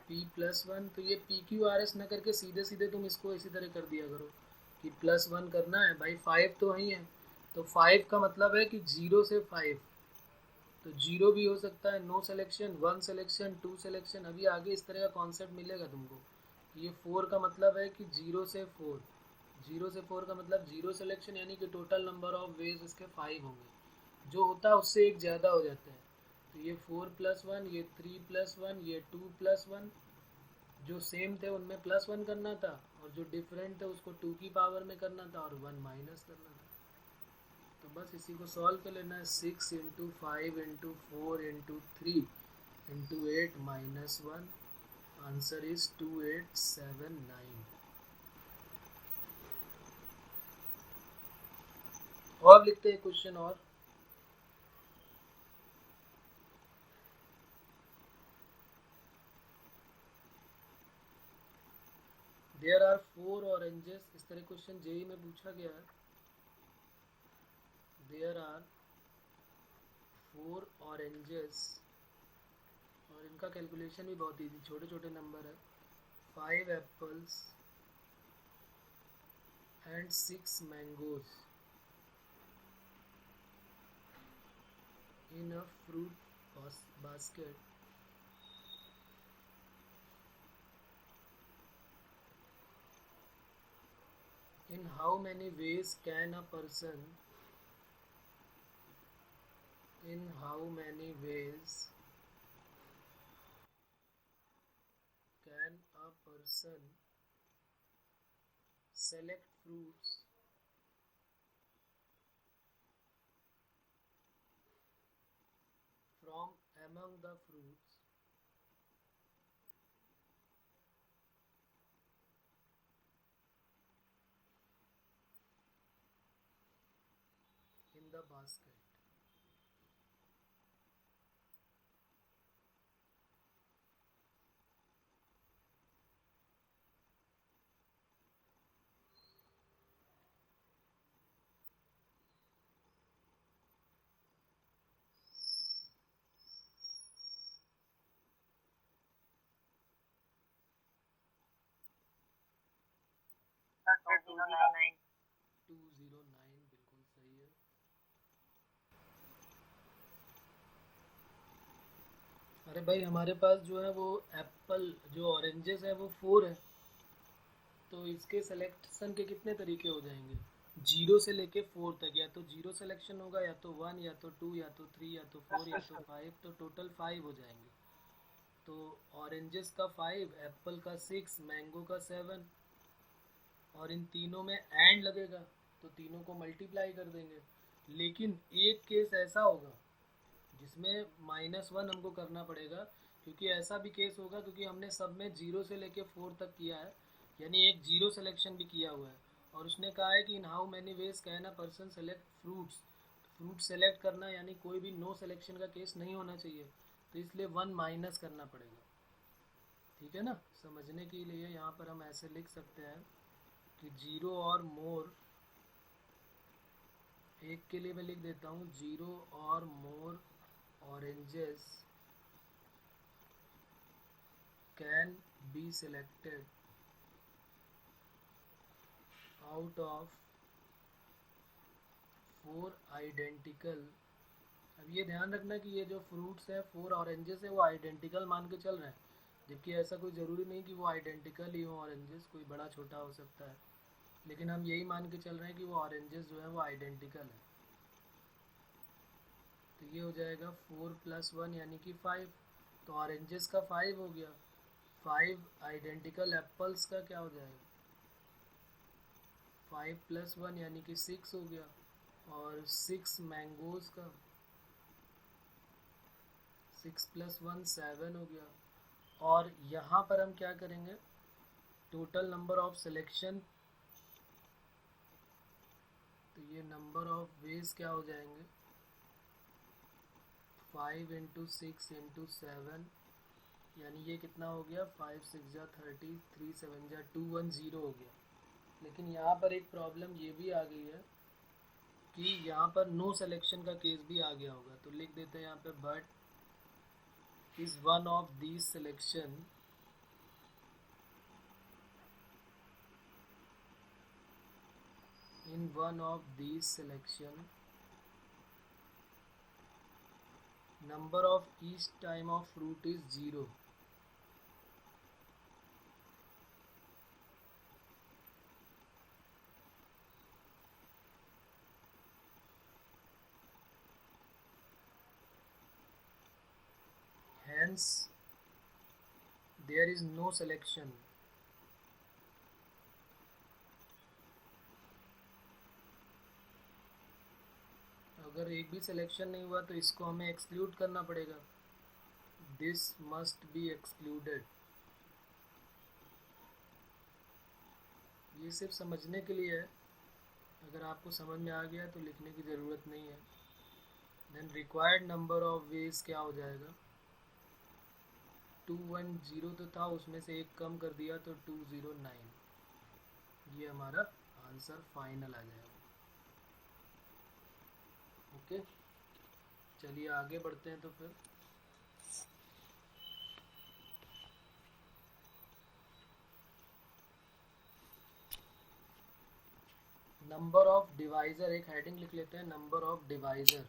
p+1। तो ये पी क्यू आर एस न करके सीधे सीधे तुम इसको इसी तरह कर दिया करो कि +1 करना है भाई, 5 तो वही है, तो 5 का मतलब है कि 0 से 5, तो 0 भी हो सकता है, नो सिलेक्शन, 1 सिलेक्शन, 2 सिलेक्शन, अभी आगे इस तरह का कॉन्सेप्ट मिलेगा तुमको। ये 4 का मतलब है कि 0 से 4, 0 से 4 का मतलब 0 सिलेक्शन, यानी कि टोटल नंबर ऑफ वेज इसके 5 होंगे, जो होता है उससे एक ज़्यादा हो जाता है, तो ये 4+1, ये 3+1, ये 2+1, जो सेम थे उनमें +1 करना था, और जो डिफरेंट थे उसको 2 की पावर में करना था और 1 माइनस करना था। तो बस इसी को सॉल्व कर लेना है। 6 into 5 into 4 into 3 into 8 -1, answer is 2879। और लिखते हैं क्वेश्चन और। देयर आर 4 ऑरेंजेस, इस तरह क्वेश्चन जेई में पूछा गया है। देयर आर 4 ऑरेंजेस, और इनका कैलकुलेशन भी बहुत इजी, छोटे छोटे नंबर है। 5 apples and 6 mangoes in a fruit basket, in how many ways can a person In how many ways can a person select fruits from among the fruits in the basket? Sir 209 209 बिल्कुल सही है। अरे भाई हमारे पास जो है वो Apple जो ऑरेंजेस है वो 4 है, तो इसके सिलेक्शन के कितने तरीके हो जाएंगे? जीरो से लेके 4 तक, या तो जीरो सिलेक्शन होगा, या तो 1, या तो 2, या तो 3, या तो 4, या तो 5, तो टोटल 5 हो जाएंगे। तो ऑरेंजेस का 5, एप्पल का 6, मैंगो का 7, और इन तीनों में एंड लगेगा तो तीनों को मल्टीप्लाई कर देंगे। लेकिन एक केस ऐसा होगा जिसमें -1 हमको करना पड़ेगा, क्योंकि ऐसा भी केस होगा क्योंकि हमने सब में जीरो से लेके 4 तक किया है, यानी एक जीरो सिलेक्शन भी किया हुआ है। और उसने कहा है कि in how many ways can a person select fruits, fruit select करना यानी कोई भी नो सिलेक्शन का केस नहीं होना चाहिए, तो इसलिए 1 माइनस करना पड़ेगा। ठीक है ना, समझने के लिए यहाँ पर हम ऐसे लिख सकते हैं कि जीरो और मोर, एक के लिए मैं लिख देता हूँ जीरो और मोर oranges can be selected out of 4 identical। अब ये ध्यान रखना कि ये जो फ्रूट्स है 4 ऑरेंजेस है वो आइडेंटिकल मान के चल रहे हैं, जबकि ऐसा कोई ज़रूरी नहीं कि वो आइडेंटिकल ही हो, ऑरेंजेस कोई बड़ा छोटा हो सकता है, लेकिन हम यही मान के चल रहे हैं कि वो ऑरेंजेस जो है वो आइडेंटिकल है। तो ये हो जाएगा 4+1 यानी कि 5, तो ऑरेंजेस का 5 हो गया। 5 आइडेंटिकल एप्पल्स का क्या हो जाएगा? 5+1 यानी कि 6 हो गया। और 6 मैंगोज का, 6+1 7 हो गया। और यहाँ पर हम क्या करेंगे, टोटल नंबर ऑफ सिलेक्शन, तो ये नंबर ऑफ वेज क्या हो जाएंगे, 5 इंटू 6 इंटू 7, यानी ये कितना हो गया, 5 6 जा 30, 3 7 जा 210 हो गया। लेकिन यहाँ पर एक प्रॉब्लम ये भी आ गई है कि यहाँ पर नो सिलेक्शन का केस भी आ गया होगा, तो लिख देते हैं यहाँ पे but is one of these selection in one of these selection number of each time of fruit is 0। hence there is no selection। अगर एक भी सिलेक्शन नहीं हुआ तो इसको हमें एक्सक्लूड करना पड़ेगा, दिस मस्ट बी एक्सक्लूडेड। ये सिर्फ समझने के लिए है, अगर आपको समझ में आ गया तो लिखने की ज़रूरत नहीं है। Then required number of ways क्या हो जाएगा, 210 तो था, उसमें से एक कम कर दिया तो 209, ये हमारा आंसर फाइनल आ जाएगा। ओके, चलिए आगे बढ़ते हैं। तो फिर नंबर ऑफ डिवाइज़र, एक हेडिंग लिख लेते हैं, नंबर ऑफ डिवाइज़र।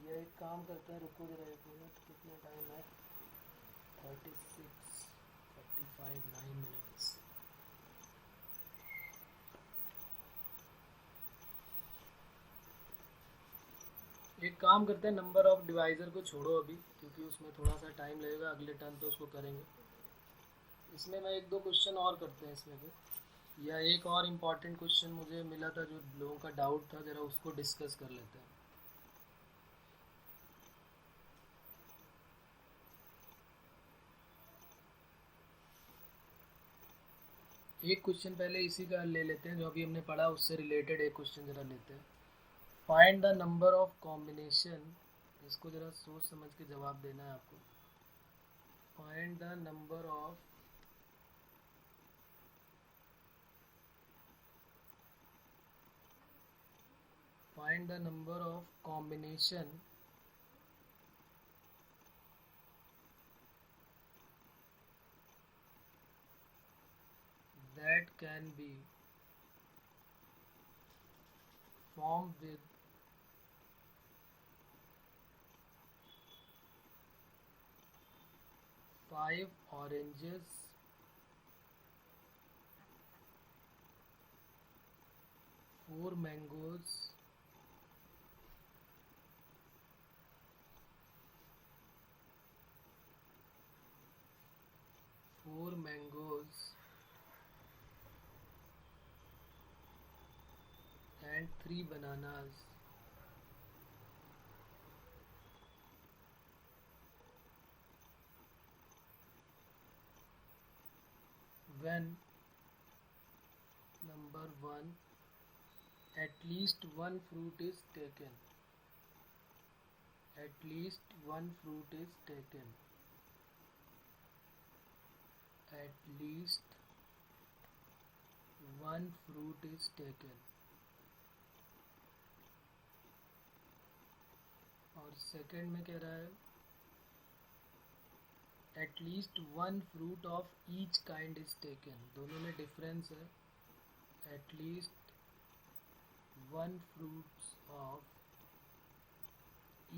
ये एक काम करते हैं, रुको जरा एक मिनट, कितना टाइम है, 36 45 9 मिनट्स। एक काम करते हैं, नंबर ऑफ डिवाइज़र को छोड़ो अभी, क्योंकि उसमें थोड़ा सा टाइम लगेगा, अगले टर्न पे उसको करेंगे। इसमें मैं एक दो क्वेश्चन और करते हैं इसमें भी, या एक और इम्पॉर्टेंट क्वेश्चन मुझे मिला था जो लोगों का डाउट था, ज़रा उसको डिस्कस कर लेते हैं। एक क्वेश्चन पहले इसी का ले लेते हैं, जो अभी हमने पढ़ा उससे रिलेटेड एक क्वेश्चन ज़रा लेते हैं। Find the number of combination, इसको ज़रा सोच समझ के जवाब देना है आपको। Find the number of combination that can be formed with 5 oranges, 4 mangoes, and 3 bananas. When number 1, at least one fruit is taken. At least one fruit is taken. At least one fruit is taken. और second में कह रहा है at least one fruit of each kind is taken. दोनों में difference है। At least one fruits of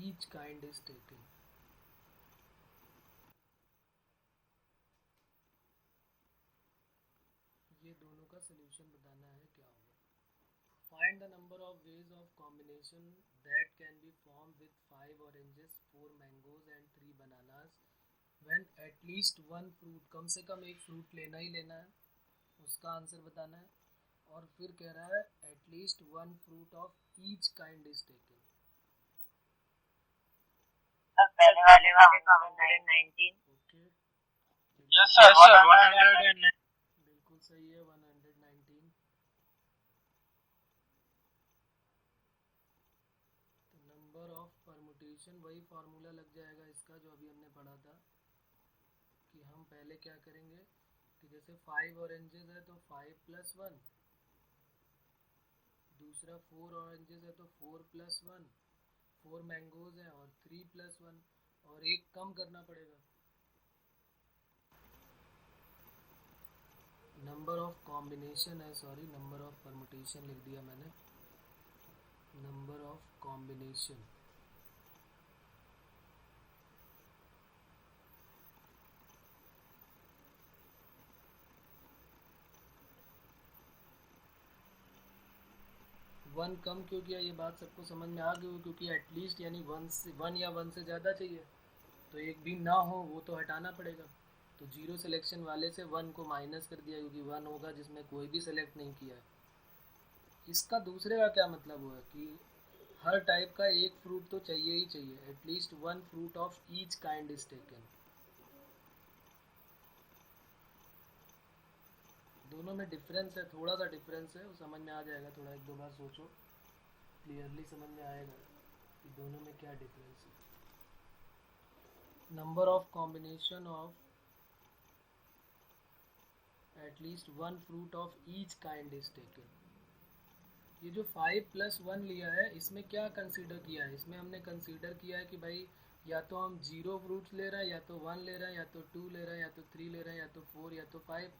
each kind is taken. ये दोनों का सोल्यूशन बताना है क्या होगा। Find the number of ways of combination that can be form with 5 oranges, 4 mangoes and 3 bananas when at least one fruit, कम से कम एक फ्रूट लेना ही लेना है, उसका आंसर बताना है। और फिर कह रहा है at least one fruit of each kind is taken. पहले वाले का 119। Okay, yes sir 109। बिल्कुल सही है, 119। तो नंबर ऑफ परमुटेशन, वही फार्मूला लग जाएगा इसका जो अभी हमने पढ़ा था, कि हम पहले क्या करेंगे कि जैसे 5 ऑरेंजेस है तो 5 + 1, दूसरा 4 ऑरेंजेस है तो 4 + 1, 4 मैंगोज है और 3 + 1, और एक कम करना पड़ेगा। नंबर ऑफ कॉम्बिनेशन है, सॉरी नंबर ऑफ परमुटेशन लिख दिया मैंने। नंबर ऑफ कॉम्बिनेशन वन कम क्यों किया, ये बात सबको समझ में आ गई हो, क्योंकि एटलीस्ट यानी वन या वन से ज़्यादा चाहिए, तो एक भी ना हो वो तो हटाना पड़ेगा। तो जीरो सिलेक्शन वाले से वन को माइनस कर दिया, क्योंकि वन होगा जिसमें कोई भी सिलेक्ट नहीं किया है। इसका दूसरे का क्या मतलब हुआ कि हर टाइप का एक फ्रूट तो चाहिए ही चाहिए। At least one fruit of each kind is taken. दोनों में डिफरेंस है, थोड़ा सा डिफरेंस है, वो समझ में आ जाएगा, थोड़ा एक दो बार सोचो, क्लियरली समझ में आएगा कि दोनों में क्या डिफरेंस है। Number of combination of eight least one fruit of each kind is taken. ये जो 5 + 1 लिया है, इसमें क्या कंसीडर किया है? इसमें हमने कंसीडर किया है कि भाई या तो हम 0 फ्रूट्स ले रहे हैं, या तो 1 ले रहे हैं, या तो 2 ले रहे हैं, या तो 3 ले रहे हैं, या तो 4, या तो 5।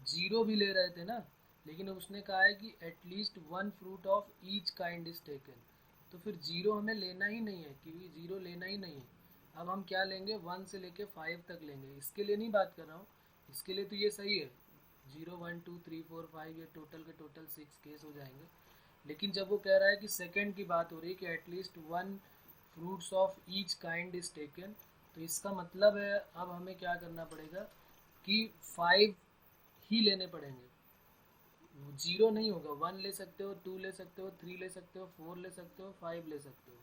0 भी ले रहे थे ना, लेकिन उसने कहा है कि at least one fruit of each kind is taken. तो फिर 0 हमें लेना ही नहीं है, क्योंकि 0 लेना ही नहीं है। अब हम क्या लेंगे, 1 से लेके 5 तक लेंगे। इसके लिए नहीं बात कर रहा हूँ, इसके लिए तो ये सही है, 0 1 2 3 4 5 ये टोटल के टोटल 6 केस हो जाएंगे। लेकिन जब वो कह रहा है कि सेकंड की बात हो रही है कि at least one fruits of each kind is taken. तो इसका मतलब है अब हमें क्या करना पड़ेगा कि 5 ही लेने पड़ेंगे, 0 नहीं होगा। 1 ले सकते हो, 2 ले सकते हो, 3 ले सकते हो, 4 ले सकते हो, 5 ले सकते हो।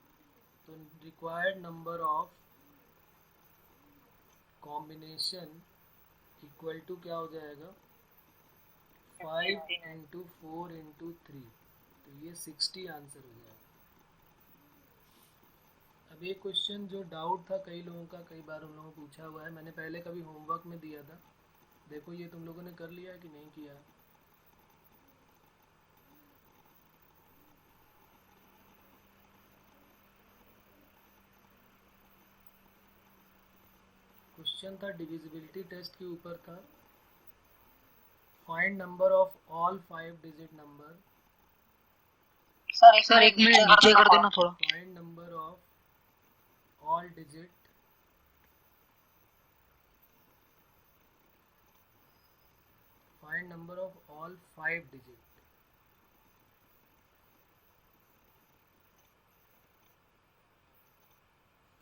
तो required number of combination equal to क्या हो जाएगा, 5 इंटू 4 इंटू 3, तो ये 60 आंसर हो जाएगा। अब एक क्वेश्चन जो डाउट था कई लोगों का, कई बार उन लोगों को पूछा हुआ है, मैंने पहले कभी होमवर्क में दिया था, देखो ये तुम लोगों ने कर लिया है कि नहीं किया। क्वेश्चन था डिविजिबिलिटी टेस्ट के ऊपर था, find number of all 5 digit number. Sir एक मिनट नीचे कर देना थोड़ा। Find number of all digit find number of all 5 digit.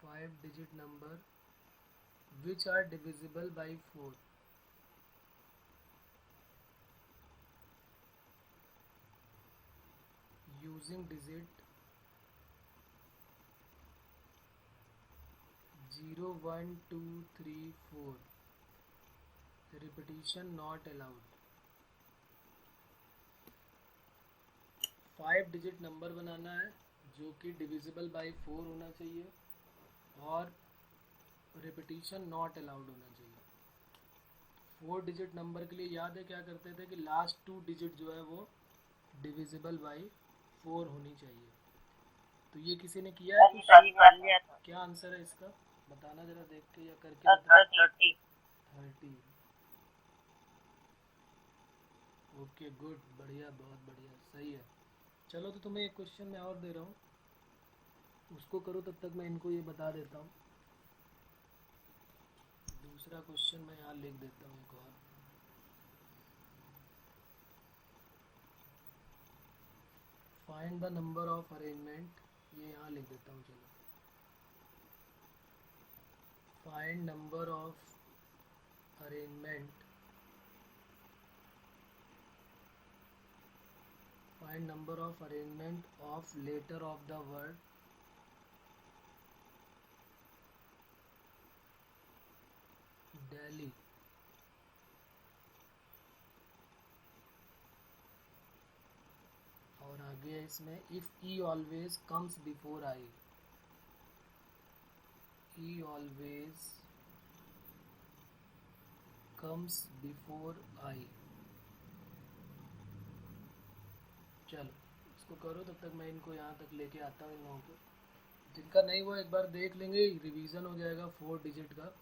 Five digit number which are divisible by 4। using digit 0 1 2 3 4, repetition not allowed। 5 digit number बनाना है जो कि divisible by 4 होना चाहिए और रिपीटिशन नॉट अलाउड होना चाहिए। 4 डिजिट नंबर के लिए याद है क्या करते थे कि लास्ट 2 डिजिट जो है वो डिविजिबल बाय 4 होनी चाहिए। तो ये किसी ने किया है कुछ? क्या आंसर है इसका बताना जरा देख के या करके बता। 30। ओके गुड, बढ़िया, बहुत बढ़िया, सही है। चलो तो तुम्हें एक क्वेश्चन मैं और दे रहा हूँ, उसको करो, तब तक मैं इनको ये बता देता हूँ। दूसरा क्वेश्चन मैं यहाँ लिख देता हूँ एक और। Find the number of arrangement, ये यहाँ लिख देता हूँ। चलो, find number of arrangement, find number of arrangement of letter of the word Delhi. और आगे है इसमें if E always comes before I, E always comes before I. चलो इसको करो, तब तक मैं इनको यहाँ तक लेके आता हूँ इन लोगों को। जिनका नहीं वो एक बार देख लेंगे, रिवीजन हो जाएगा 4 डिजिट का।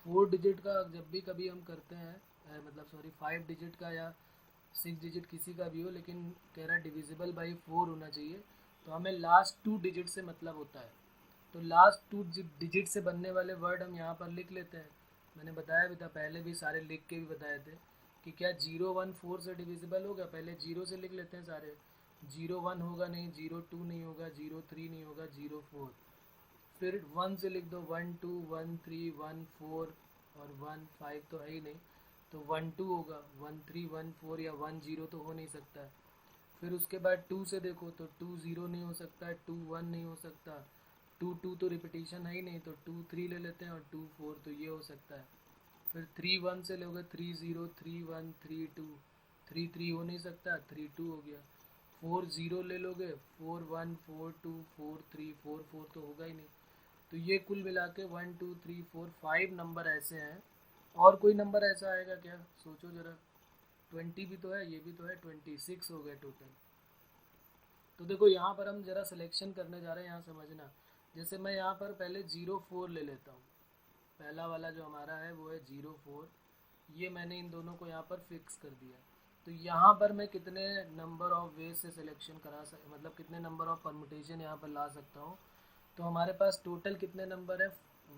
4 डिजिट का जब भी कभी हम करते हैं, मतलब सॉरी 5 डिजिट का या 6 डिजिट किसी का भी हो, लेकिन कह रहा है डिविजिबल बाई 4 होना चाहिए, तो हमें लास्ट 2 डिजिट से मतलब होता है। तो लास्ट 2 डिजिट से बनने वाले वर्ड हम यहाँ पर लिख लेते हैं। मैंने बताया भी था, पहले भी सारे लिख के भी बताए थे कि क्या 0 1 4 से डिविजिबल होगा। पहले 0 से लिख लेते हैं सारे, 0 1 होगा नहीं, 0 2 नहीं होगा, 0 3 नहीं होगा, 0 4। फिर 1 से लिख दो, 1 2 1 3 1 4 और 1 5 तो है ही नहीं, तो 1 2 होगा, 1 3 1 4 या 1 0 तो हो नहीं सकता है। फिर उसके बाद 2 से देखो तो 2 0 नहीं हो सकता है, 2 1 नहीं हो सकता, 2 2 तो रिपीटिशन है ही नहीं, तो 2 3 ले लेते हैं और 2 4 तो ये हो सकता है। फिर 3 1 से लोगे 3 0 3 1 3 2, 3 3 हो नहीं सकता, 3 2 हो गया। 4 0 ले लोगे, 4 1 4 2 4 3 4 4 तो होगा ही नहीं। तो ये कुल मिला के 1 2 3 4 5 नंबर ऐसे हैं। और कोई नंबर ऐसा आएगा क्या, सोचो ज़रा। 20 भी तो है, ये भी तो है, 26 हो गए टोटल। तो देखो यहाँ पर हम ज़रा सिलेक्शन करने जा रहे हैं, यहाँ समझना। जैसे मैं यहाँ पर पहले 0 4 ले लेता हूँ, पहला वाला जो हमारा है वो है 0 4, ये मैंने इन दोनों को यहाँ पर फिक्स कर दिया। तो यहाँ पर मैं कितने नंबर ऑफ वेज से सिलेक्शन मतलब कितने नंबर ऑफ परमुटेशन यहाँ पर ला सकता हूँ। तो हमारे पास टोटल कितने नंबर है,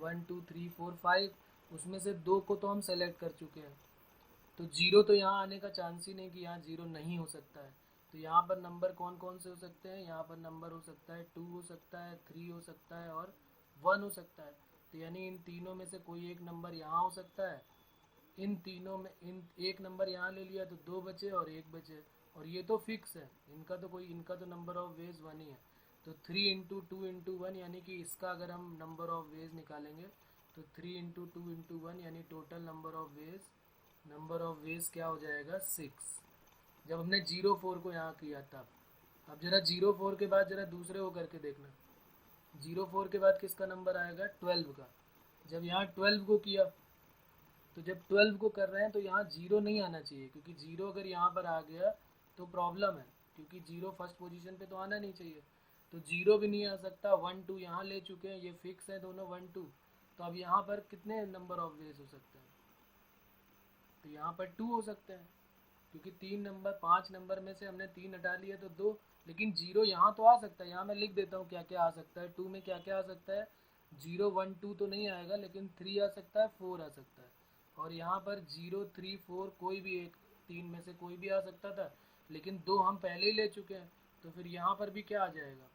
1 2 3 4 5, उसमें से 2 को तो हम सेलेक्ट कर चुके हैं। तो 0 तो यहाँ आने का चांस ही नहीं कि यहाँ 0 नहीं हो सकता है। तो यहाँ पर नंबर कौन कौन से हो सकते हैं, यहाँ पर नंबर हो सकता है 2 हो सकता है, 3 हो सकता है और 1 हो सकता है। तो यानी इन तीनों में से कोई एक नंबर यहाँ हो सकता है, इन तीनों में इन एक नंबर यहाँ ले लिया तो 2 बचे और 1 बचे, और ये तो फिक्स है, इनका तो नंबर ऑफ वेज 1 ही है। तो 3 इंटू 2 इंटू 1 यानी कि इसका अगर हम नंबर ऑफ वेज निकालेंगे तो 3 इंटू 2 इंटू 1 यानी टोटल नंबर ऑफ वेज क्या हो जाएगा 6, जब हमने 0 4 को यहाँ किया तब। अब जरा 0 4 के बाद जरा दूसरे को करके देखना, 0 4 के बाद किसका नंबर आएगा 12 का। जब यहाँ 12 को किया तो जब 12 को कर रहे हैं तो यहाँ 0 नहीं आना चाहिए, क्योंकि 0 अगर यहाँ पर आ गया तो प्रॉब्लम है, क्योंकि 0 फर्स्ट पोजीशन पे तो आना नहीं चाहिए। तो 0 भी नहीं आ सकता, 1 2 यहाँ ले चुके हैं, ये फिक्स है दोनों 1 2। तो अब यहाँ पर कितने नंबर ऑफ वेज हो सकते हैं, तो यहाँ पर 2 हो सकते हैं, क्योंकि 5 नंबर में से हमने 3 हटा लिया तो 2। लेकिन 0 यहाँ तो आ सकता है, यहाँ मैं लिख देता हूँ क्या क्या आ सकता है 2 में, क्या क्या आ सकता है। 0 1 2 तो नहीं आएगा, लेकिन 3 आ सकता है, 4 आ सकता है, और यहाँ पर 0 3 4 कोई भी एक 3 में से कोई भी आ सकता था, लेकिन 2 हम पहले ही ले चुके हैं। तो फिर यहाँ पर भी क्या आ जाएगा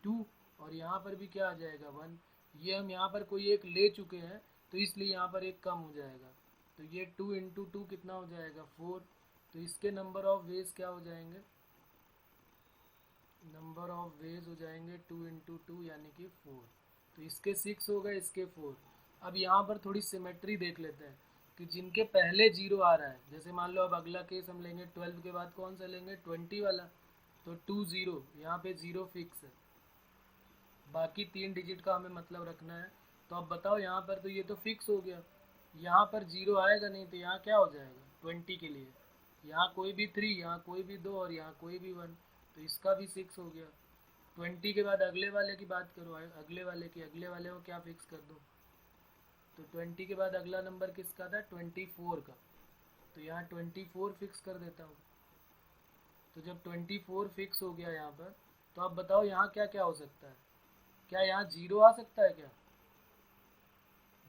2, और यहाँ पर भी क्या आ जाएगा 1। ये हम यहाँ पर कोई एक ले चुके हैं तो इसलिए यहाँ पर एक कम हो जाएगा। तो ये 2 इंटू 2 कितना हो जाएगा 4। तो इसके नंबर ऑफ वेज क्या हो जाएंगे, नंबर ऑफ वेज हो जाएंगे 2 इंटू 2 यानी कि 4। तो इसके 6 हो गए, इसके 4। अब यहाँ पर थोड़ी सिमेट्री देख लेते हैं कि जिनके पहले 0 आ रहा है, जैसे मान लो अब अगला केस हम लेंगे 12 के बाद कौन सा लेंगे 20 वाला, तो 2 0 यहाँ पे 0 फिक्स है, बाकी 3 डिजिट का हमें मतलब रखना है। तो अब बताओ यहाँ पर तो ये तो फिक्स हो गया, यहाँ पर 0 आएगा नहीं, तो यहाँ क्या हो जाएगा 20 के लिए, यहाँ कोई भी 3, यहाँ कोई भी 2 और यहाँ कोई भी 1, तो इसका भी 6 हो गया। 20 के बाद अगले वाले की बात करो, अगले वाले को क्या फिक्स कर दो, तो 20 के बाद अगला नंबर किसका था 24 का, तो यहाँ 24 फिक्स कर देता हूँ। तो जब 24 फिक्स हो गया यहाँ पर, तो अब बताओ यहाँ क्या क्या हो सकता है, क्या यहाँ 0 आ सकता है क्या,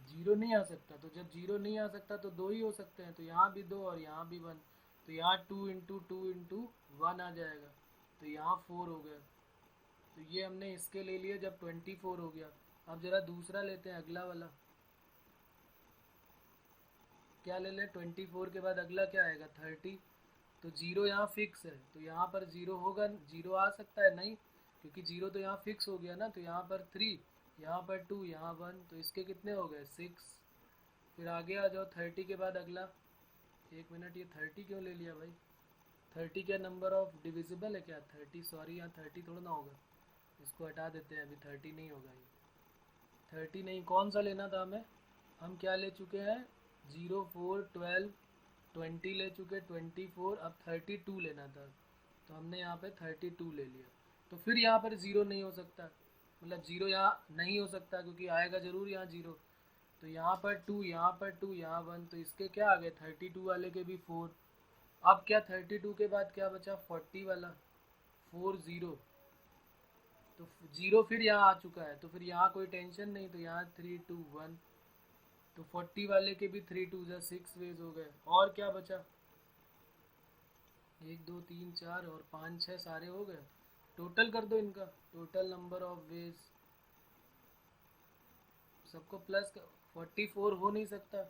0 नहीं आ सकता। तो जब 0 नहीं आ सकता तो 2 ही हो सकते हैं, तो यहाँ भी 2 और यहाँ भी 1, तो यहाँ 2 इंटू 2 इंटू 1 आ जाएगा, तो यहाँ 4 हो गया। तो ये हमने इसके ले लिया जब 24 हो गया। अब जरा दूसरा लेते हैं, अगला वाला क्या ले लें, 24 के बाद अगला क्या आएगा 30। तो 0 यहाँ फिक्स है, तो यहाँ पर 0 होगा, 0 आ सकता है नहीं, क्योंकि 0 तो यहाँ फिक्स हो गया ना। तो यहाँ पर 3, यहाँ पर 2, यहाँ 1, तो इसके कितने हो गए 6। फिर आगे आ जाओ 30 के बाद अगला, एक मिनट ये 30 क्यों ले लिया भाई, 30 क्या नंबर ऑफ डिविजिबल है क्या 30, सॉरी यहाँ 30 थोड़ा ना होगा, इसको हटा देते हैं, अभी 30 नहीं होगा ये, 30 नहीं, कौन सा लेना था हमें, हम क्या ले चुके हैं 0 4 12 20 ले चुके, 24, अब 32 लेना था, तो हमने यहाँ पे 32 ले लिया। तो फिर यहाँ पर 0 नहीं हो सकता, मतलब 0 यहाँ नहीं हो सकता, क्योंकि आएगा ज़रूर यहाँ 0। तो यहाँ पर 2, यहाँ पर 2, यहाँ 1, तो इसके क्या आ गए 32 वाले के भी 4। अब क्या 32 के बाद क्या बचा 40 वाला, 4 0, तो 0 फिर यहाँ आ चुका है, तो फिर यहाँ कोई टेंशन नहीं, तो यहाँ 3 2 1, तो 40 वाले के भी 3 2 6 वेज हो गए। और क्या बचा 1 2 3 4 और 5 6 सारे हो गए। टोटल कर दो इनका, टोटल नंबर ऑफ वेज सबको प्लस 44 हो नहीं सकता,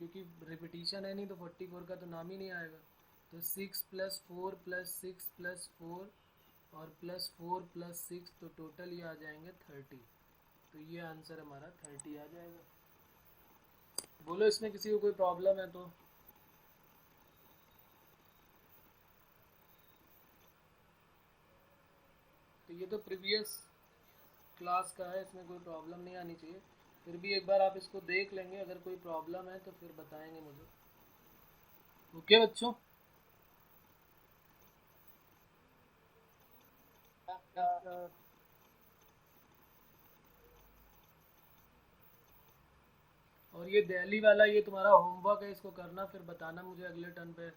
क्योंकि रिपीटिशन है नहीं, तो 44 का तो नाम ही नहीं आएगा। तो 6 + 4 + 6 + 4 और +4 + 6, तो टोटल ये आ जाएंगे 30। तो ये आंसर हमारा 30 आ जाएगा। बोलो इसमें किसी को कोई प्रॉब्लम है तो। ये तो प्रीवियस क्लास का है, इसमें कोई प्रॉब्लम नहीं आनी चाहिए, फिर भी एक बार आप इसको देख लेंगे, अगर कोई प्रॉब्लम है तो फिर बताएंगे मुझे। ओके बच्चों, और ये दिल्ली वाला ये तुम्हारा होमवर्क है, इसको करना, फिर बताना मुझे अगले टर्न पे,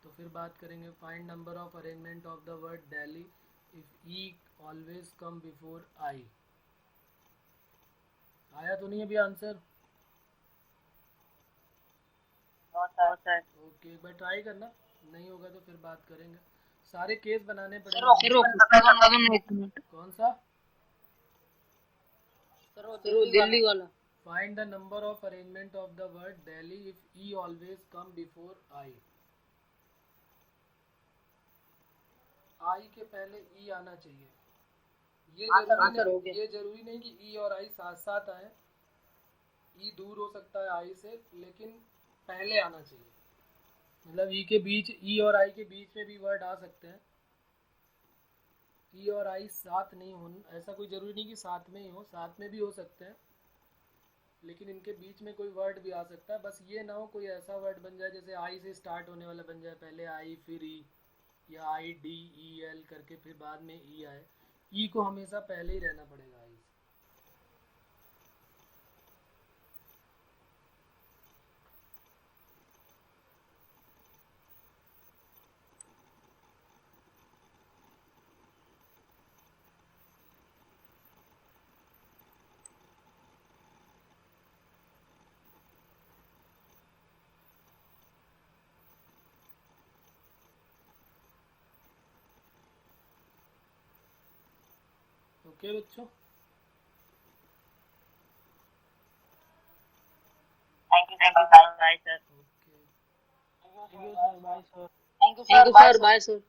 तो फिर बात करेंगे। Find number of arrangement of the word Delhi if E always come before आई। आया तो नहीं अभी आंसर? ओके, एक बार ट्राई करना, नहीं होगा तो फिर बात करेंगे। सारे केस बनाने सर पड़ेंगे। वो पुस्तक बता दो ना 1 मिनट। कौन सा? सर वो दिल्ली वाला। Find the number of arrangement of the word Delhi if E always come before I. I के पहले ई आना चाहिए। ये जरूरी नहीं कि ई और आई साथ साथ आए। ई दूर हो सकता है आई से, लेकिन पहले आना चाहिए। मतलब ई के बीच, ई और आई के बीच में भी वर्ड आ सकते हैं। ई और आई साथ नहीं हो, ऐसा कोई जरूरी नहीं कि साथ में ही हो, साथ में भी हो सकते हैं, लेकिन इनके बीच में कोई वर्ड भी आ सकता है। बस ये ना हो कोई ऐसा वर्ड बन जाए जैसे आई से स्टार्ट होने वाला बन जाए, पहले आई फिर ई, या आई डी ई एल करके फिर बाद में ई आए। ई को हमेशा पहले ही रहना पड़ेगा आई से। ओके बच्चों, Thank you, sir. Bye, sir. Okay. Thank you, sir. Bye, sir. Thank you sir, bye sir.